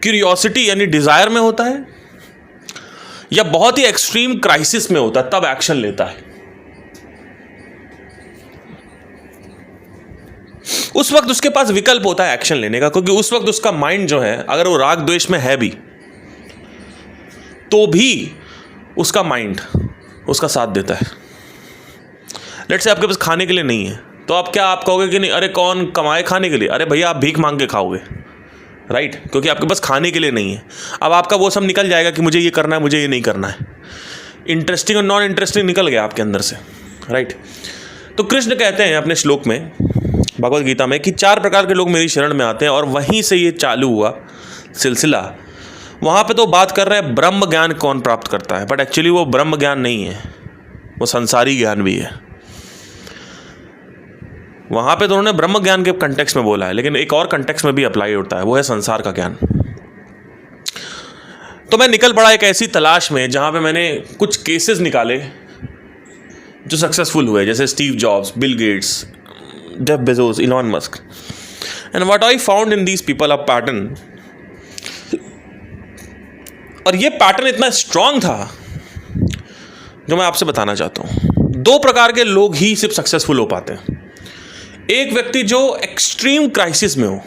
क्यूरियोसिटी यानी डिजायर में होता है या बहुत ही एक्सट्रीम क्राइसिस में होता है, तब एक्शन लेता है। उस वक्त उसके पास विकल्प होता है एक्शन लेने का, क्योंकि उस वक्त उसका माइंड जो है, अगर वो राग द्वेष में है भी तो भी उसका माइंड उसका साथ देता है। लेट्स से आपके पास खाने के लिए नहीं है, तो आप कहोगे कि नहीं, अरे कौन कमाए खाने के लिए? अरे भैया आप भीख मांग के खाओगे, राइट? क्योंकि आपके पास खाने के लिए नहीं है। अब आपका वो सब निकल जाएगा कि मुझे ये करना है, मुझे ये नहीं करना है। इंटरेस्टिंग और नॉन इंटरेस्टिंग निकल गया आपके अंदर से, राइट? तो कृष्ण कहते हैं अपने श्लोक में, भगवद गीता में, कि 4 प्रकार के लोग मेरी शरण में आते हैं, और वहीं से ये चालू हुआ सिलसिला। वहाँ पे तो बात कर रहे हैं ब्रह्म ज्ञान कौन प्राप्त करता है, बट एक्चुअली वो ब्रह्म ज्ञान नहीं है, वो संसारी ज्ञान भी है। वहाँ पे तो उन्होंने ब्रह्म ज्ञान के कंटेक्स्ट में बोला है, लेकिन एक और कंटेक्स्ट में भी अप्लाई होता है, वो है संसार का ज्ञान। तो मैं निकल पड़ा एक ऐसी तलाश में जहाँ पे मैंने कुछ केसेस निकाले जो सक्सेसफुल हुए, जैसे Steve jobs, Bill Gates, Jeff Bezos, Elon Musk. And what I found in these people a pattern, और ये पैटर्न इतना स्ट्रांग था जो मैं आपसे बताना चाहता हूँ। दो प्रकार के लोग ही सिर्फ सक्सेसफुल हो पाते हैं। एक व्यक्ति जो एक्सट्रीम क्राइसिस में हो।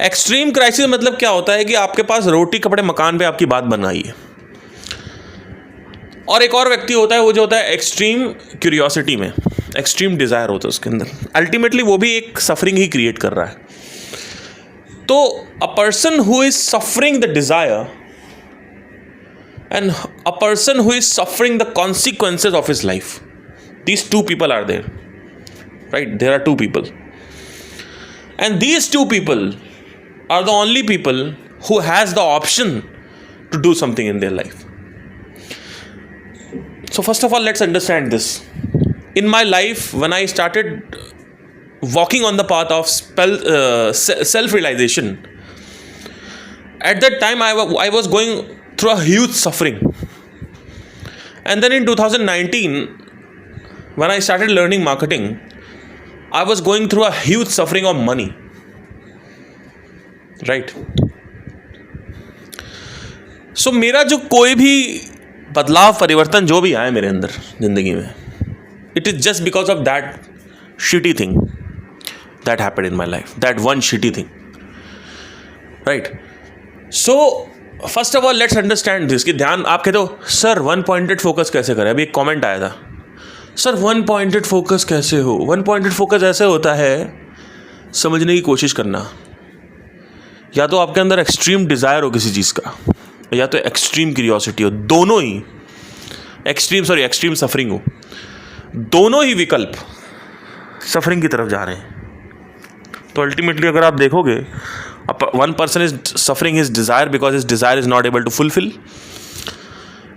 एक्सट्रीम क्राइसिस मतलब क्या होता है कि आपके पास रोटी कपड़े मकान पे आपकी बात बन आई है। और एक और व्यक्ति होता है, वो जो होता है एक्सट्रीम क्यूरियोसिटी में, एक्सट्रीम डिजायर होता है उसके अंदर। अल्टीमेटली वो भी एक सफरिंग ही क्रिएट कर रहा है। तो a person who is suffering the desire and a person who is suffering the consequences of his life, these two people are there, right? There are two people, and these two people are the only people who has the option to do something in their life. So first of all, let's understand this. In my life, when I started walking on the path of self-realization, at that time I was going through a huge suffering. And then in 2019, when I started learning marketing, I was going through a huge suffering of money, right? So मेरा जो कोई भी बदलाव, परिवर्तन जो भी आया मेरे अंदर जिंदगी में, it is just because of that shitty thing that happened in my life, that one shitty thing, right? So first of all let's understand this, कि ध्यान, आप कहते हो सर वन पॉइंटेड फोकस कैसे करें। अभी एक कमेंट आया था, सर वन पॉइंटेड फोकस कैसे हो। वन पॉइंटेड फोकस ऐसे होता है, समझने की कोशिश करना। या तो आपके अंदर एक्सट्रीम डिज़ायर हो किसी चीज़ का, या तो एक्सट्रीम क्यूरियोसिटी हो, दोनों ही एक्सट्रीम सफरिंग हो। दोनों ही विकल्प सफरिंग की तरफ जा रहे हैं। तो अल्टीमेटली अगर आप देखोगे, one person is suffering his desire because his desire is not able to fulfill,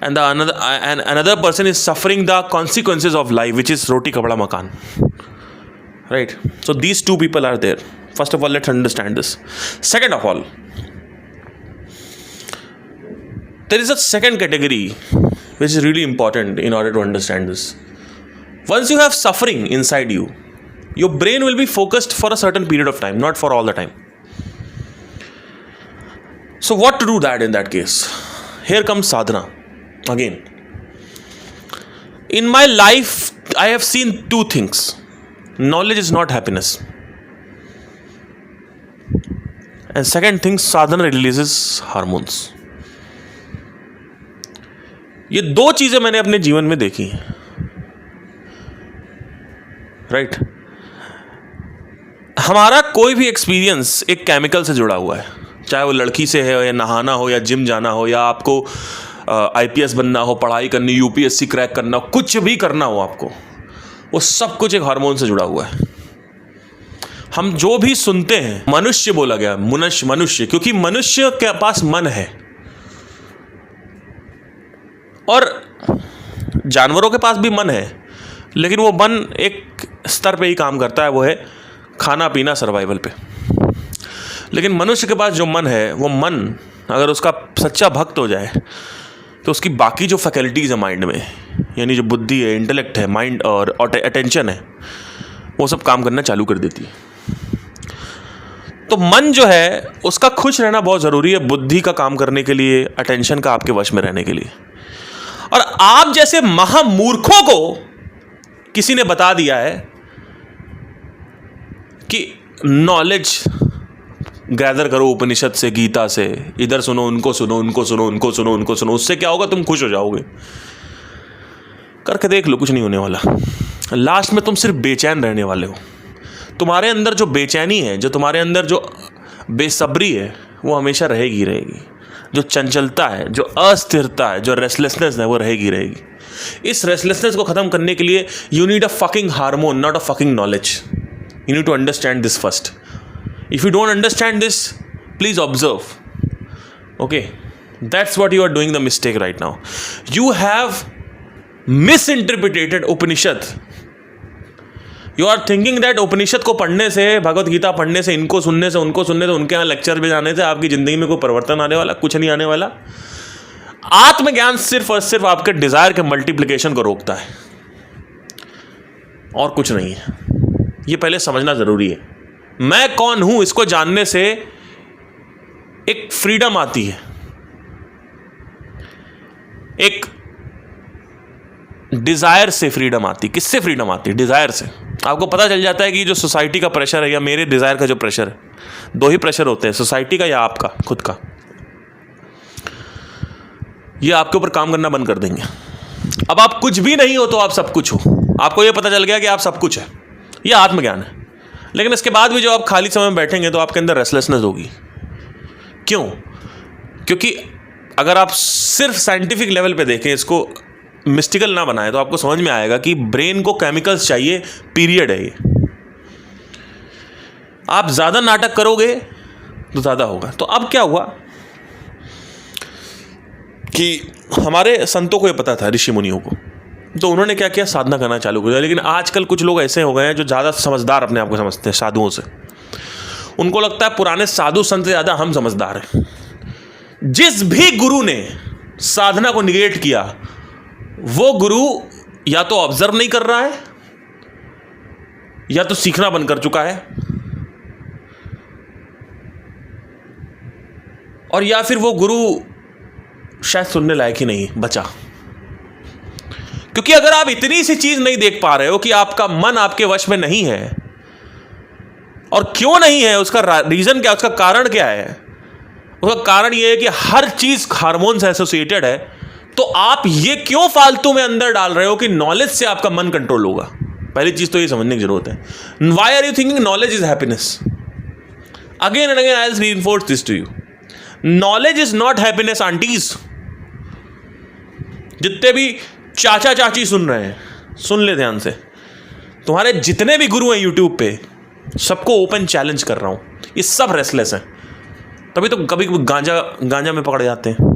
and another person is suffering the consequences of life, which is roti kapda makan, right? So these two people are there. First of all, let's understand this. Second of all, there is a second category which is really important in order to understand this. Once you have suffering inside you, your brain will be focused for a certain period of time, not for all the time. So what to do that in that case? Here comes sadhana again. In my life, I have seen two things. Knowledge is not happiness. And second thing, sadhana releases hormones. ये दो चीजें मैंने अपने जीवन में देखी हैं, right? हमारा कोई भी एक्सपीरियंस एक केमिकल से जुड़ा हुआ है, चाहे वो लड़की से है, या नहाना हो, या जिम जाना हो, या आपको IPS बनना हो, पढ़ाई करनी, UPSC क्रैक करना हो, कुछ भी करना हो आपको, वो सब कुछ एक हार्मोन से जुड़ा हुआ है। हम जो भी सुनते हैं, मनुष्य बोला गया, मनुष्य, क्योंकि मनुष्य के पास मन है, और जानवरों के पास भी मन है, लेकिन वो मन एक स्तर पे ही काम करता है, वो है खाना पीना, सर्वाइवल पे। लेकिन मनुष्य के पास जो मन है, वो मन अगर उसका सच्चा भक्त हो जाए, तो उसकी बाकी जो फैकल्टीज़ है माइंड में, यानी जो बुद्धि है, इंटेलेक्ट है, माइंड और अटेंशन है, वो सब काम करना चालू कर देती है। तो मन जो है, उसका खुश रहना बहुत ज़रूरी है, बुद्धि का काम करने के लिए, अटेंशन का आपके वश में रहने के लिए। और आप जैसे महामूर्खों को किसी ने बता दिया है कि नॉलेज गैदर करो उपनिषद से, गीता से, इधर सुनो, उनको सुनो, उनको सुनो, उनको सुनो, उनको सुनो, उससे क्या होगा, तुम खुश हो जाओगे। करके देख लो, कुछ नहीं होने वाला। लास्ट में तुम सिर्फ बेचैन रहने वाले हो। तुम्हारे अंदर जो बेचैनी है, जो तुम्हारे अंदर जो बेसब्री है, वो हमेशा रहेगी रहेगी। जो चंचलता है, जो अस्थिरता है, जो रेस्टलेसनेस है, वो रहेगी रहेगी। इस रेस्टलेसनेस को ख़त्म करने के लिए you need a fucking hormone, not a fucking knowledge. You need to understand this first. If you don't understand this, please observe. Okay, that's what you are doing the mistake right now. You have misinterpreted Upanishad. You are thinking that Upanishad को पढ़ने से, भगवत गीता पढ़ने से, इनको सुनने से, उनको सुनने से, उनके यहाँ लेक्चर पे जाने से आपकी ज़िंदगी में कोई परिवर्तन आने वाला? कुछ नहीं आने वाला। आत्मज्ञान सिर्फ और सिर्फ आपके डिज़ायर के मल्टीप्लिकेशन को रोकता है और कुछ नहीं है। ये पहले समझना ज़रूरी है। मैं कौन हूँ इसको जानने से एक फ्रीडम आती है, एक डिज़ायर से फ्रीडम आती। किससे फ्रीडम आती? डिज़ायर से। आपको पता चल जाता है कि जो सोसाइटी का प्रेशर है या मेरे डिज़ायर का जो प्रेशर है, दो ही प्रेशर होते हैं, सोसाइटी का या आपका खुद का। ये आपके ऊपर काम करना बंद कर देंगे। अब आप कुछ भी नहीं हो तो आप सब कुछ हो। आपको ये पता चल गया कि आप सब कुछ है, ये आत्मज्ञान है। लेकिन इसके बाद भी जो आप खाली समय में बैठेंगे तो आपके अंदर रेस्टलेसनेस होगी। क्यों? क्योंकि अगर आप सिर्फ साइंटिफिक लेवल पे देखें, इसको मिस्टिकल ना बनाए, तो आपको समझ में आएगा कि ब्रेन को केमिकल्स चाहिए, पीरियड है ये। आप ज़्यादा नाटक करोगे तो ज़्यादा होगा। तो अब क्या हुआ कि हमारे संतों को ये पता था, ऋषि मुनियों को, तो उन्होंने क्या किया? साधना करना चालू कर दिया। लेकिन आजकल कुछ लोग ऐसे हो गए हैं जो ज़्यादा समझदार अपने आप को समझते हैं साधुओं से। उनको लगता है पुराने साधु संत से ज़्यादा हम समझदार हैं। जिस भी गुरु ने साधना को निगेट किया, वो गुरु या तो ऑब्जर्व नहीं कर रहा है, या तो सीखना बंद कर चुका है, और या फिर वो गुरु शायद सुनने लायक ही नहीं बचा। क्योंकि अगर आप इतनी सी चीज नहीं देख पा रहे हो कि आपका मन आपके वश में नहीं है, और क्यों नहीं है, उसका रीजन क्या, उसका कारण क्या है? उसका कारण यह है कि हर चीज हार्मोन से एसोसिएटेड है। तो आप ये क्यों फालतू में अंदर डाल रहे हो कि नॉलेज से आपका मन कंट्रोल होगा? पहली चीज तो ये समझने की जरूरत है। Why are you thinking knowledge is happiness? Again and again I will reinforce this to you. Knowledge is not happiness aunties. जितने भी चाचा चाची सुन रहे हैं, सुन ले ध्यान से। तुम्हारे जितने भी गुरु हैं यूट्यूब पे, सबको ओपन चैलेंज कर रहा हूं, ये सब रेस्टलेस हैं। तभी तो कभी कभी गांजा में पकड़ जाते हैं।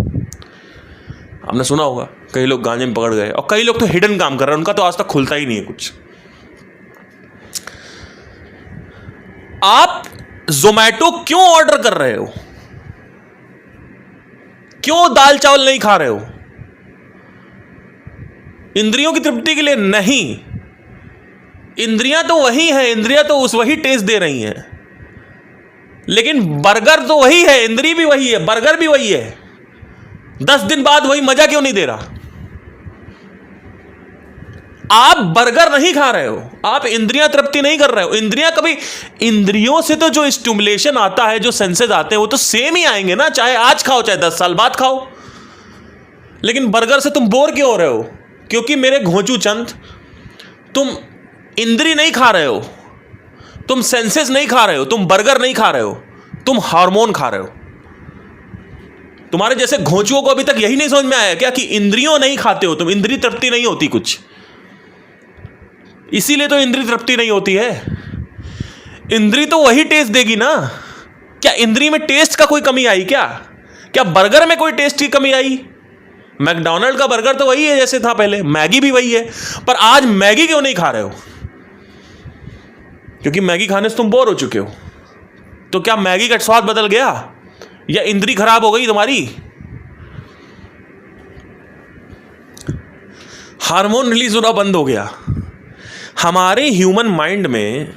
आपने सुना होगा कई लोग गांजे में पकड़ गए, और कई लोग तो हिडन काम कर रहे हैं, उनका तो आज तक खुलता ही नहीं है कुछ। आप जोमैटो क्यों ऑर्डर कर रहे हो? क्यों दाल चावल नहीं खा रहे हो? इंद्रियों की तृप्ति के लिए नहीं। इंद्रियां तो वही है, इंद्रियां तो उस वही टेस्ट दे रही हैं, लेकिन बर्गर तो वही है, इंद्री भी वही है, बर्गर भी वही है। 10 दिन बाद वही मजा क्यों नहीं दे रहा? आप बर्गर नहीं खा रहे हो, आप इंद्रियां तृप्ति नहीं कर रहे हो। इंद्रियां कभी, इंद्रियों से तो जो स्टिमुलेशन आता है, जो सेंसेस आते हैं, वो तो सेम ही आएंगे ना, चाहे आज खाओ चाहे 10 साल बाद खाओ। लेकिन बर्गर से तुम बोर क्यों हो रहे हो? क्योंकि मेरे घोंचू चंद, तुम इंद्री नहीं खा रहे हो, तुम सेंसेस नहीं खा रहे हो, तुम बर्गर नहीं खा रहे हो, तुम हार्मोन खा रहे हो। तुम्हारे जैसे घोंचुओं को अभी तक यही नहीं समझ में आया क्या कि इंद्रियों नहीं खाते हो तुम, इंद्रिय तृप्ति नहीं होती कुछ, इसीलिए तो इंद्रिय तृप्ति नहीं होती है। इंद्री तो वही टेस्ट देगी ना। क्या इंद्री में टेस्ट का कोई कमी आई क्या? क्या बर्गर में कोई टेस्ट की कमी आई? मैकडॉनल्ड का बर्गर तो वही है जैसे था पहले, मैगी भी वही है, पर आज मैगी क्यों नहीं खा रहे हो? क्योंकि मैगी खाने से तुम बोर हो चुके हो। तो क्या मैगी का स्वाद बदल गया, या इंद्री खराब हो गई तुम्हारी? हार्मोन रिलीज होना बंद हो गया। हमारे ह्यूमन माइंड में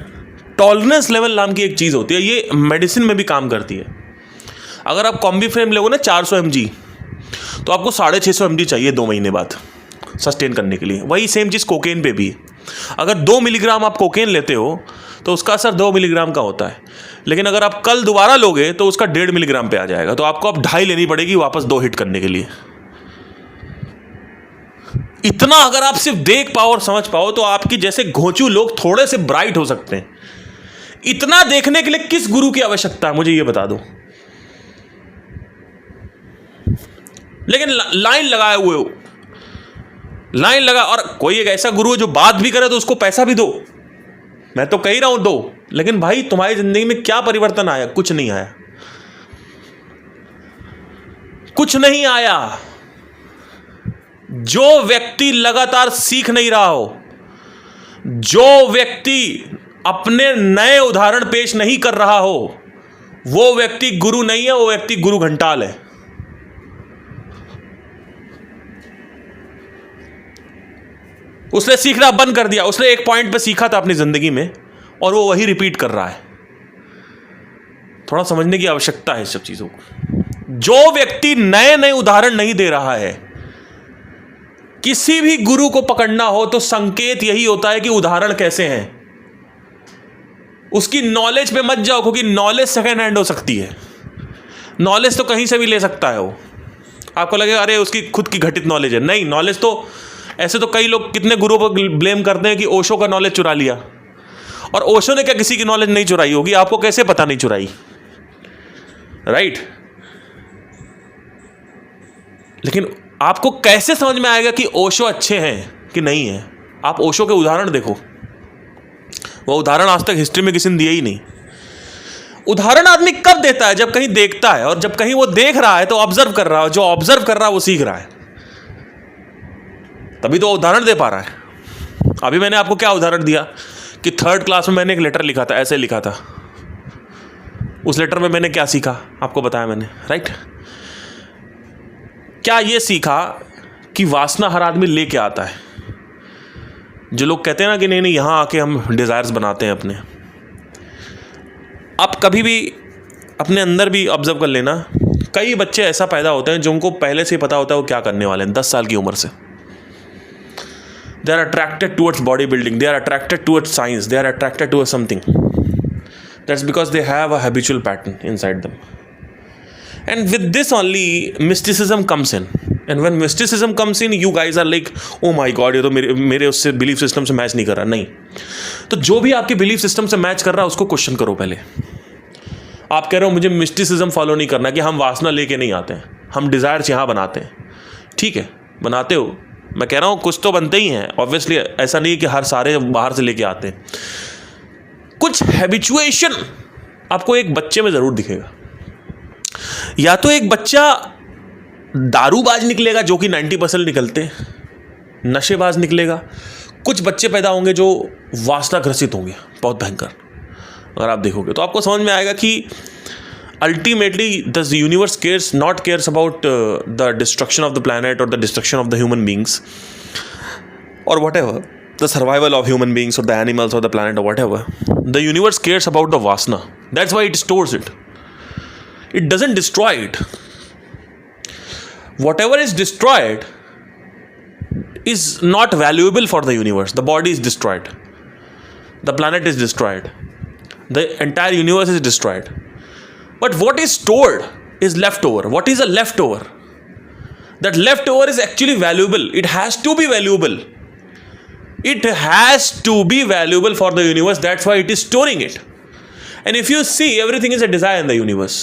टॉलरेंस लेवल नाम की एक चीज होती है, ये मेडिसिन में भी काम करती है। अगर आप कॉम्बीफ्रेम लोगे ना 400 mg, तो आपको 650 mg चाहिए 2 महीने बाद सस्टेन करने के लिए। वही सेम चीज़ कोकेन पे भी है। अगर 2 मिलीग्राम आप कोकेन लेते हो तो उसका असर 2 मिलीग्राम का होता है, लेकिन अगर आप कल दोबारा लोगे तो उसका 1.5 मिलीग्राम पे आ जाएगा। तो आपको अब 2.5 लेनी पड़ेगी वापस 2 हिट करने के लिए। इतना अगर आप सिर्फ देख पाओ और समझ पाओ तो आपकी जैसे घोंचू लोग थोड़े से ब्राइट हो सकते हैं। इतना देखने के लिए किस गुरु की आवश्यकता है, मुझे ये बता दो। लेकिन लाइन लगाए हुए हो, लाइन लगा, और कोई एक ऐसा गुरु है जो बात भी करे तो उसको पैसा भी दो। मैं तो कह ही रहा हूं दो, लेकिन भाई तुम्हारी जिंदगी में क्या परिवर्तन आया? कुछ नहीं आया, कुछ नहीं आया। जो व्यक्ति लगातार सीख नहीं रहा हो, जो व्यक्ति अपने नए उदाहरण पेश नहीं कर रहा हो वो व्यक्ति गुरु नहीं है, वो व्यक्ति गुरु घंटाल है। उसने सीखना बंद कर दिया, उसने एक पॉइंट पे सीखा था अपनी जिंदगी में और वो वही रिपीट कर रहा है। थोड़ा समझने की आवश्यकता है इस सब चीजों को। जो व्यक्ति नए नए उदाहरण नहीं दे रहा है, किसी भी गुरु को पकड़ना हो तो संकेत यही होता है कि उदाहरण कैसे हैं। उसकी नॉलेज पे मत जाओ, क्योंकि नॉलेज सेकेंड हैंड हो सकती है। नॉलेज तो कहीं से भी ले सकता है वो। आपको लगेगा अरे उसकी खुद की घटित नॉलेज है, नहीं। नॉलेज तो ऐसे तो कई लोग कितने गुरुओं पर ब्लेम करते हैं कि ओशो का नॉलेज चुरा लिया, और ओशो ने क्या किसी की नॉलेज नहीं चुराई होगी? आपको कैसे पता नहीं चुराई, राइट? लेकिन आपको कैसे समझ में आएगा कि ओशो अच्छे हैं कि नहीं है? आप ओशो के उदाहरण देखो। वो उदाहरण आज तक हिस्ट्री में किसी ने दिया ही नहीं। उदाहरण आदमी कब देता है? जब कहीं देखता है, और जब कहीं वो देख रहा है तो ऑब्जर्व कर रहा है, जो ऑब्जर्व कर रहा है वो सीख रहा है, तभी तो उदाहरण दे पा रहा है। अभी मैंने आपको क्या उदाहरण दिया कि 3rd क्लास में मैंने एक लेटर लिखा था, ऐसे लिखा था। उस लेटर में मैंने क्या सीखा आपको बताया मैंने, राइट? क्या ये सीखा कि वासना हर आदमी लेके आता है? जो लोग कहते हैं ना कि नहीं यहां आके हम डिजायर्स बनाते हैं अपने, आप कभी भी अपने अंदर भी ऑब्जर्व कर लेना। कई बच्चे ऐसा पैदा होते हैं जो उनको पहले से ही पता होता है वो क्या करने वाले हैं 10 साल की उम्र से। They are attracted towards bodybuilding, they are attracted towards science, they are attracted towards something. That's because they have a habitual pattern inside them. And with this only mysticism comes in. And when mysticism comes in, you guys are like, oh my god, ये तो मेरे उससे belief system से match नहीं कर रहा। नहीं, तो जो भी आपके बिलीफ सिस्टम से मैच कर रहा है उसको क्वेश्चन करो पहले। आप कह रहे हो मुझे मिस्टिसिज्म फॉलो नहीं करना, कि हम वासना लेके नहीं आते हैं, हम डिजायर्स यहाँ बनाते हैं। ठीक है, बनाते हो, मैं कह रहा हूँ कुछ तो बनते ही हैं ऑब्वियसली। ऐसा नहीं है कि हर सारे बाहर से लेके आते हैं। कुछ हैबिचुएशन आपको एक बच्चे में जरूर दिखेगा। या तो एक बच्चा दारूबाज निकलेगा, जो कि 90% निकलते हैं, नशेबाज निकलेगा। कुछ बच्चे पैदा होंगे जो वासना ग्रसित होंगे, बहुत भयंकर। अगर आप देखोगे तो आपको समझ में आएगा कि ultimately the universe cares about the destruction of the planet or the destruction of the human beings or whatever, the survival of human beings or the animals or the planet or whatever. The universe cares about the vasana. That's why it stores it. It doesn't destroy it. Whatever is destroyed is not valuable for the universe. The body is destroyed, the planet is destroyed, the entire universe is destroyed. But what is stored is leftover. What is a leftover? That leftover is actually valuable. It has to be valuable. It has to be valuable for the universe. That's why it is storing it. And if you see, everything is a desire in the universe.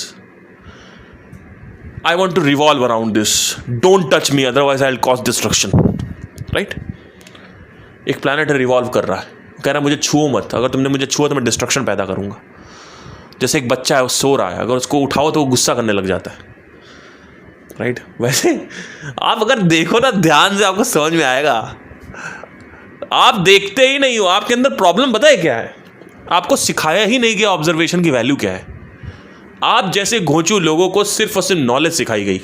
I want to revolve around this. Don't touch me, otherwise I'll cause destruction. Right? एक planet revolve कर रहा है, कह रहा है मुझे छुओ मत, अगर तुमने मुझे छुआ तो मैं डिस्ट्रक्शन पैदा करूंगा। जैसे एक बच्चा है, वो सो रहा है, अगर उसको उठाओ तो वो गुस्सा करने लग जाता है, राइट? वैसे आप अगर देखो ना ध्यान से, आपको समझ में आएगा। आप देखते ही नहीं हो, आपके अंदर प्रॉब्लम पता है क्या है? आपको सिखाया ही नहीं गया ऑब्जर्वेशन की वैल्यू क्या है। आप जैसे घोंचू लोगों को सिर्फ और सिर्फ नॉलेज सिखाई गई।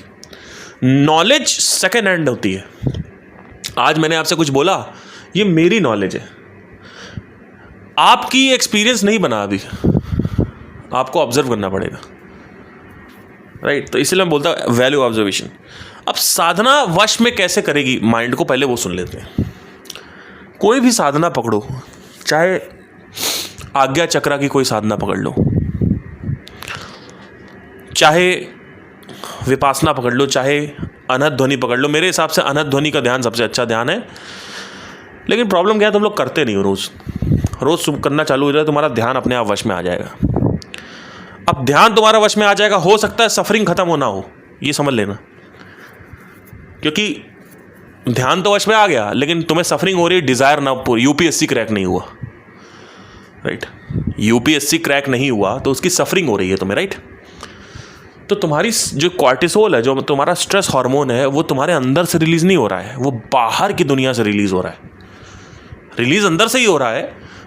नॉलेज सेकेंड हैंड होती है। आज मैंने आपसे कुछ बोला, ये मेरी नॉलेज है, आपकी एक्सपीरियंस नहीं बना अभी, आपको ऑब्जर्व करना पड़ेगा, राइट? तो इसलिए मैं बोलता हूँ वैल्यू ऑब्जर्वेशन। अब साधना वश में कैसे करेगी माइंड को, पहले वो सुन लेते हैं। कोई भी साधना पकड़ो, चाहे आज्ञा चक्रा की कोई साधना पकड़ लो, चाहे विपासना पकड़ लो, चाहे अनहद ध्वनि पकड़ लो। मेरे हिसाब से अनहद ध्वनि का ध्यान सबसे अच्छा ध्यान है। लेकिन प्रॉब्लम क्या है, तुम लोग करते नहीं हो। रोज करना चालू हो जाए, तुम्हारा ध्यान अपने आप वश में आ जाएगा। अब ध्यान तुम्हारा वश में आ जाएगा, हो सकता है सफरिंग खत्म होना हो, ये समझ लेना। क्योंकि ध्यान तो वश में आ गया, लेकिन तुम्हें सफरिंग हो रही, डिजायर ना पूरी, यूपीएससी क्रैक नहीं हुआ, राइट? यूपीएससी क्रैक नहीं हुआ तो उसकी सफरिंग हो रही है तुम्हें, राइट? तो तुम्हारी जो कॉर्टिसोल है, जो तुम्हारा स्ट्रेस हार्मोन है, वो तुम्हारे अंदर से रिलीज नहीं हो रहा है, वो बाहर की दुनिया से रिलीज हो रहा है, रिलीज अंदर से ही हो रहा है,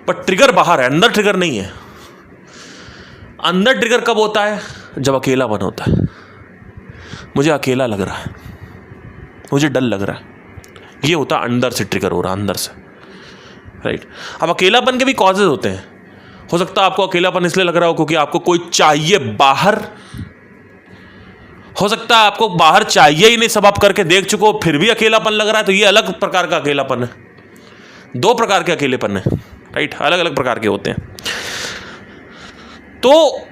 पर ट्रिगर बाहर है, अंदर ट्रिगर नहीं है। अंदर ट्रिगर कब होता है? जब अकेलापन होता है। मुझे अकेला लग रहा है, मुझे डर लग रहा है, ये होता है अंदर से ट्रिगर हो रहा, अंदर से, राइट। अब अकेलापन के भी कॉजेज होते हैं। हो सकता है आपको अकेलापन इसलिए लग रहा हो क्योंकि आपको कोई चाहिए बाहर। हो सकता है आपको बाहर चाहिए ही नहीं, सब आप करके देख चुके हो, फिर भी अकेलापन लग रहा है, तो ये अलग प्रकार का अकेलापन है। दो प्रकार के अकेलेपन है, राइट, अलग अलग प्रकार के होते हैं। तो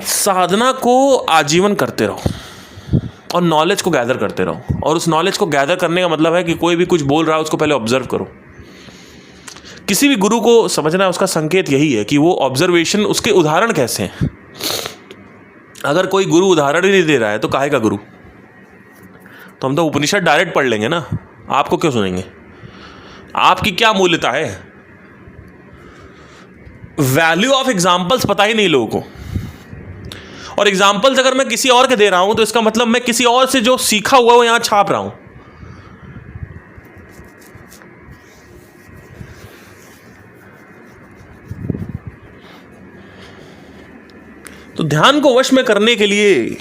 साधना को आजीवन करते रहो और नॉलेज को गैदर करते रहो। और उस नॉलेज को गैदर करने का मतलब है कि कोई भी कुछ बोल रहा है उसको पहले ऑब्जर्व करो। किसी भी गुरु को समझना है, उसका संकेत यही है कि वो ऑब्जर्वेशन, उसके उदाहरण कैसे हैं। अगर कोई गुरु उदाहरण ही नहीं दे रहा है तो काहे का गुरु? तो हम तो उपनिषद डायरेक्ट पढ़ लेंगे ना, आपको क्यों सुनेंगे? आपकी क्या मूल्यता है? वैल्यू ऑफ एग्जाम्पल्स पता ही नहीं लोगों को। और एग्जाम्पल्स अगर मैं किसी और के दे रहा हूं तो इसका मतलब मैं किसी और से जो सीखा हुआ वो यहां छाप रहा हूं। तो ध्यान को वश में करने के लिए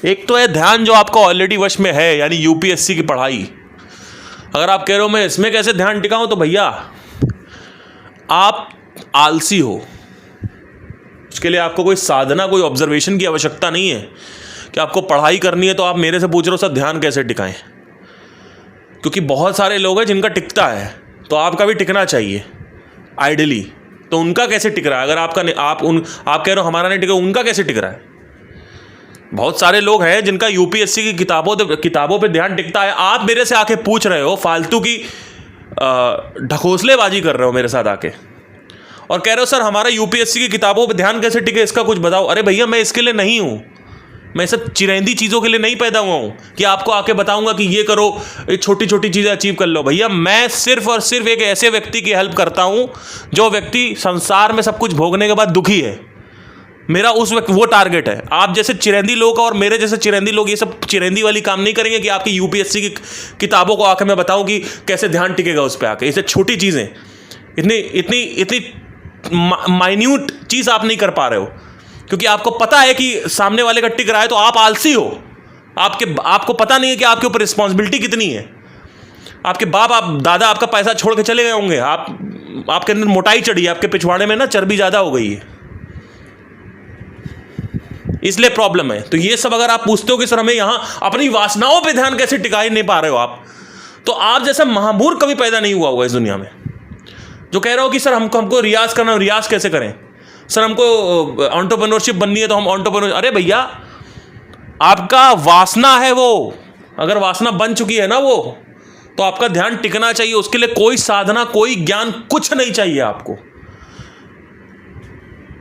एक तो है ध्यान जो आपका ऑलरेडी वश में है, यानी यूपीएससी की पढ़ाई। अगर आप कह रहे हो मैं इसमें कैसे ध्यान टिकाऊं, तो भैया आप आलसी हो। उसके लिए आपको कोई साधना, कोई ऑब्जर्वेशन की आवश्यकता नहीं है कि आपको पढ़ाई करनी है तो आप मेरे से पूछ रहे हो सर ध्यान कैसे टिकाएं। क्योंकि बहुत सारे लोग हैं जिनका टिकता है, तो आपका भी टिकना चाहिए आइडियली। तो उनका कैसे टिक रहा है? अगर आप कह रहे हो हमारा नहीं टिका, उनका कैसे टिक रहा है? बहुत सारे लोग हैं जिनका यूपीएससी की किताबों पे ध्यान टिकता है। आप मेरे से आके पूछ रहे हो, फालतू की ढकोसलेबाजी कर रहे हो मेरे साथ आके, और कह रहे हो सर हमारा यूपीएससी की किताबों पे ध्यान कैसे टिके, इसका कुछ बताओ। अरे भैया मैं इसके लिए नहीं हूं, मैं सब चिरैंदी चीज़ों के लिए नहीं पैदा हुआ हूं कि आपको आके बताऊंगा कि ये करो, ये छोटी छोटी चीज़ें अचीव कर लो। भैया मैं सिर्फ और सिर्फ एक ऐसे व्यक्ति की हेल्प करता हूं जो व्यक्ति संसार में सब कुछ भोगने के बाद दुखी है। मेरा उस वक्त वो टारगेट है। आप जैसे चिरैंदी लोग और मेरे जैसे चिरैंदी लोग ये सब चिरैंदी वाली काम नहीं करेंगे कि आपकी यूपीएससी की किताबों को आके मैं बताऊं कि कैसे ध्यान टिकेगा उस पर आके। इसे छोटी चीज़ें, इतनी इतनी इतनी माइन्यूट चीज़ आप नहीं कर पा रहे हो क्योंकि आपको पता है कि सामने वाले का टिक रहा है, तो आप आलसी हो। आपको पता नहीं है कि आपके ऊपर रिस्पॉन्सिबिलिटी कितनी है। आपके दादा आपका पैसा छोड़ के चले गए होंगे, आपके अंदर मोटाई चढ़ी है, आपके पिछवाड़े में ना चर्बी ज़्यादा हो गई है, इसलिए प्रॉब्लम है। तो ये सब अगर आप पूछते हो कि सर हमें यहां अपनी वासनाओं पे ध्यान कैसे टिका ही नहीं पा रहे हो आप, तो आप जैसा महामूर्ख कभी पैदा नहीं हुआ होगा इस दुनिया में, जो कह रहे हो कि सर हमको रियाज करना, रियाज कैसे करें सर, हमको एंटरप्रेन्योरशिप बननी है तो हम एंटरप्रेन्योर। अरे भैया आपका वासना है वो, अगर वासना बन चुकी है ना वो, तो आपका ध्यान टिकना चाहिए। उसके लिए कोई साधना, कोई ज्ञान, कुछ नहीं चाहिए आपको।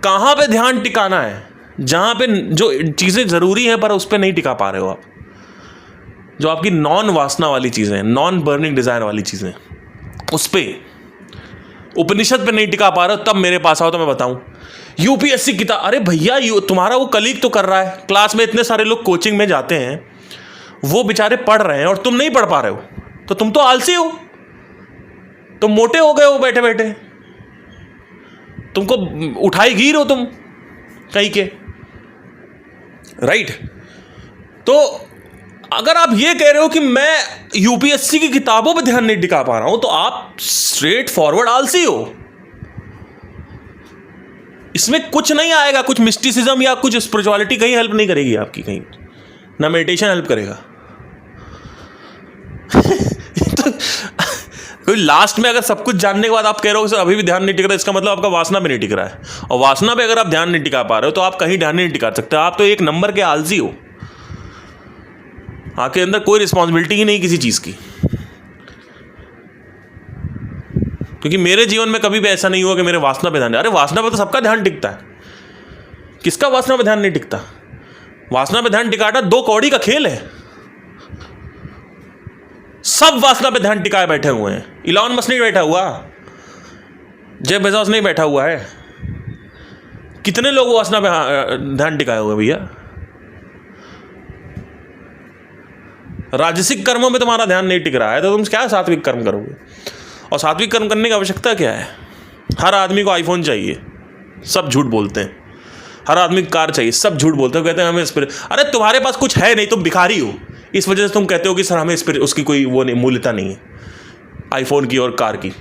कहां पे ध्यान टिकाना है? जहां पे जो चीजें जरूरी हैं पर उस पर नहीं टिका पा रहे हो आप, जो आपकी नॉन वासना वाली चीजें, नॉन बर्निंग डिजायर वाली चीजें, उस पर उपनिषद पे नहीं टिका पा रहे हो, तब मेरे पास आओ तो मैं बताऊं यूपीएससी किताब। अरे भैया तुम्हारा वो कलीग तो कर रहा है, क्लास में इतने सारे लोग कोचिंग में जाते हैं, वो बेचारे पढ़ रहे हैं और तुम नहीं पढ़ पा रहे हो, तो तुम तो आलसी हो, तुम मोटे हो गए हो बैठे बैठे, तुमको उठाई गिर हो तुम कहीं के, राइट। तो अगर आप ये कह रहे हो कि मैं यूपीएससी की किताबों पे ध्यान नहीं टिका पा रहा हूं, तो आप स्ट्रेट फॉरवर्ड आलसी हो। इसमें कुछ नहीं आएगा, कुछ मिस्टिसिज्म या कुछ स्पिरिचुअलिटी कहीं हेल्प नहीं करेगी आपकी, कहीं ना मेडिटेशन हेल्प करेगा। तो कोई लास्ट में अगर सब कुछ जानने के बाद आप कह रहे हो सर अभी भी ध्यान नहीं टिक रहा, इसका मतलब आपका वासना पे नहीं टिक रहा है। और वासना पे अगर आप ध्यान नहीं टिका पा रहे हो तो आप कहीं ध्यान नहीं टिका सकते। आप तो एक नंबर के आलसी हो, आपके अंदर कोई रिस्पॉन्सिबिलिटी ही नहीं किसी चीज की। क्योंकि मेरे जीवन में कभी भी ऐसा नहीं हुआ कि मेरे वासना पे ध्यान, अरे वासना पे तो सबका ध्यान टिकता है, किसका वासना पे ध्यान नहीं टिकता? वासना पे ध्यान टिकाना 2 कौड़ी का खेल है। सब वासना पे ध्यान टिकाए बैठे हुए हैं। इलॉन मस्क नहीं बैठा हुआ, जेफ बेजोस नहीं बैठा हुआ है, कितने लोग वासना पे ध्यान टिकाए हुए भैया। राजसिक कर्मों में तुम्हारा ध्यान नहीं टिक रहा है तो तुम क्या सात्विक कर्म करोगे? और सात्विक कर्म करने की आवश्यकता क्या है? हर आदमी को आईफोन चाहिए, सब झूठ बोलते हैं। हर आदमी को कार चाहिए, सब झूठ बोलते हैं, कहते हैं हमें स्पिरिट। अरे तुम्हारे पास कुछ है नहीं, तुम भिखारी हो, इस वजह से तुम कहते हो कि सर हमें स्पिरिट, उसकी कोई वो नहीं, मूल्यता नहीं है आईफोन की और कार की।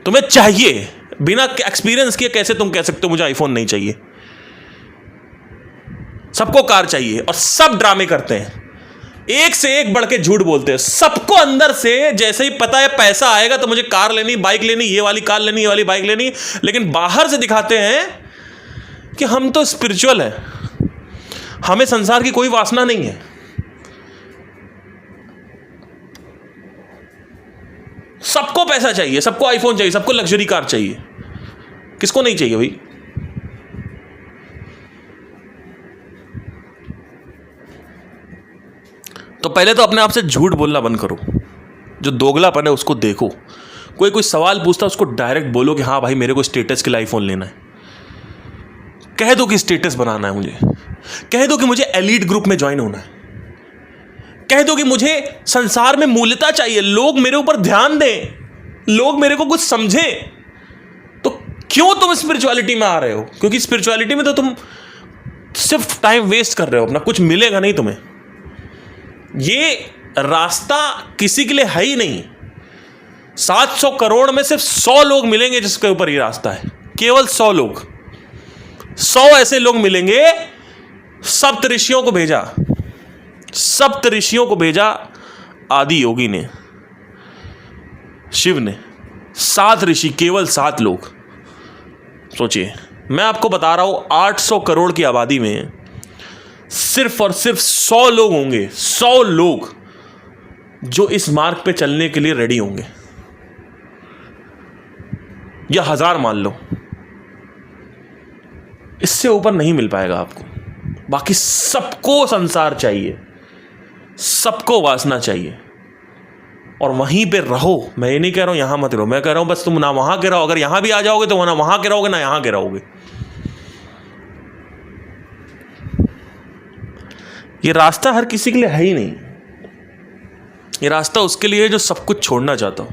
तुम्हें चाहिए, बिना एक्सपीरियंस किए कैसे तुम कह सकते हो मुझे आईफोन नहीं चाहिए? सबको कार चाहिए और सब ड्रामे करते हैं, एक से एक बढ़ के झूठ बोलते हैं। सबको अंदर से जैसे ही पता है पैसा आएगा तो मुझे कार लेनी, बाइक लेनी, ये वाली कार लेनी, ये वाली बाइक लेनी, लेकिन बाहर से दिखाते हैं कि हम तो स्पिरिचुअल हैं, हमें संसार की कोई वासना नहीं है। सबको पैसा चाहिए, सबको आईफोन चाहिए, सबको लग्जरी कार चाहिए, किसको नहीं चाहिए भाई? तो पहले तो अपने आप से झूठ बोलना बंद करो, जो दोगलापन है उसको देखो। कोई सवाल पूछता है उसको डायरेक्ट बोलो कि हाँ भाई मेरे को स्टेटस के लिए आईफोन लेना है। कह दो कि स्टेटस बनाना है मुझे, कह दो कि मुझे एलीट ग्रुप में ज्वाइन होना है, कह दो कि मुझे संसार में मूल्यता चाहिए, लोग मेरे ऊपर ध्यान दें, लोग मेरे को कुछ समझें। तो क्यों तुम स्पिरिचुअलिटी में आ रहे हो? क्योंकि स्पिरिचुअलिटी में तो तुम सिर्फ टाइम वेस्ट कर रहे हो अपना, कुछ मिलेगा नहीं तुम्हें। ये रास्ता किसी के लिए है ही नहीं। 700 करोड़ में सिर्फ 100 लोग मिलेंगे जिसके ऊपर ये रास्ता है, केवल 100 लोग। 100 ऐसे लोग मिलेंगे। सप्त ऋषियों को भेजा, सप्त ऋषियों को भेजा आदि योगी ने, शिव ने। 7 ऋषि, केवल 7 लोग। सोचिए, मैं आपको बता रहा हूं 800 करोड़ की आबादी में सिर्फ और सिर्फ 100 लोग होंगे, 100 लोग जो इस मार्ग पे चलने के लिए रेडी होंगे, या 1000 मान लो। इससे ऊपर नहीं मिल पाएगा आपको। बाकी सबको संसार चाहिए, सबको वासना चाहिए, और वहीं पे रहो। मैं ये नहीं कह रहा हूं यहां मत रहो, मैं कह रहा हूं बस तुम ना वहां के रहो। अगर यहां भी आ जाओगे तो ना वहां के रहोगे ना यहां के रहोगे। ये रास्ता हर किसी के लिए है ही नहीं। ये रास्ता उसके लिए है जो सब कुछ छोड़ना चाहता हूं,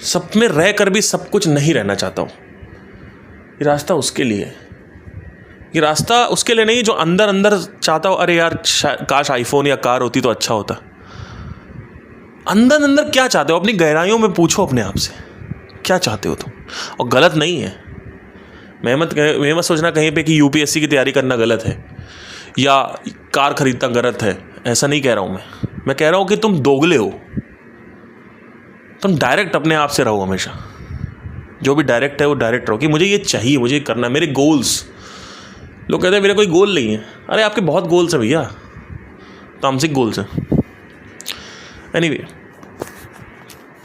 सब में रहकर भी सब कुछ नहीं रहना चाहता हूं। ये रास्ता उसके लिए है। ये रास्ता उसके लिए नहीं जो अंदर अंदर चाहता हो अरे यार काश आईफोन या कार होती तो अच्छा होता। अंदर अंदर क्या चाहते हो? अपनी गहराइयों में पूछो अपने आप से, क्या चाहते हो तुम? और गलत नहीं है। मैं मत सोचना कहीं पे कि यूपीएससी की तैयारी करना गलत है या कार खरीदना गलत है। ऐसा नहीं कह रहा हूं मैं कह रहा हूं कि तुम दोगले हो। तुम डायरेक्ट अपने आप से रहो हमेशा। जो भी डायरेक्ट है वो डायरेक्ट रहो कि मुझे ये चाहिए, मुझे करना, मेरे गोल्स। लोग कहते हैं मेरे कोई गोल नहीं है। अरे आपके बहुत गोल्स है भैया, तामसिक गोल्स हैं। Anyway,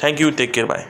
thank you, take care, bye.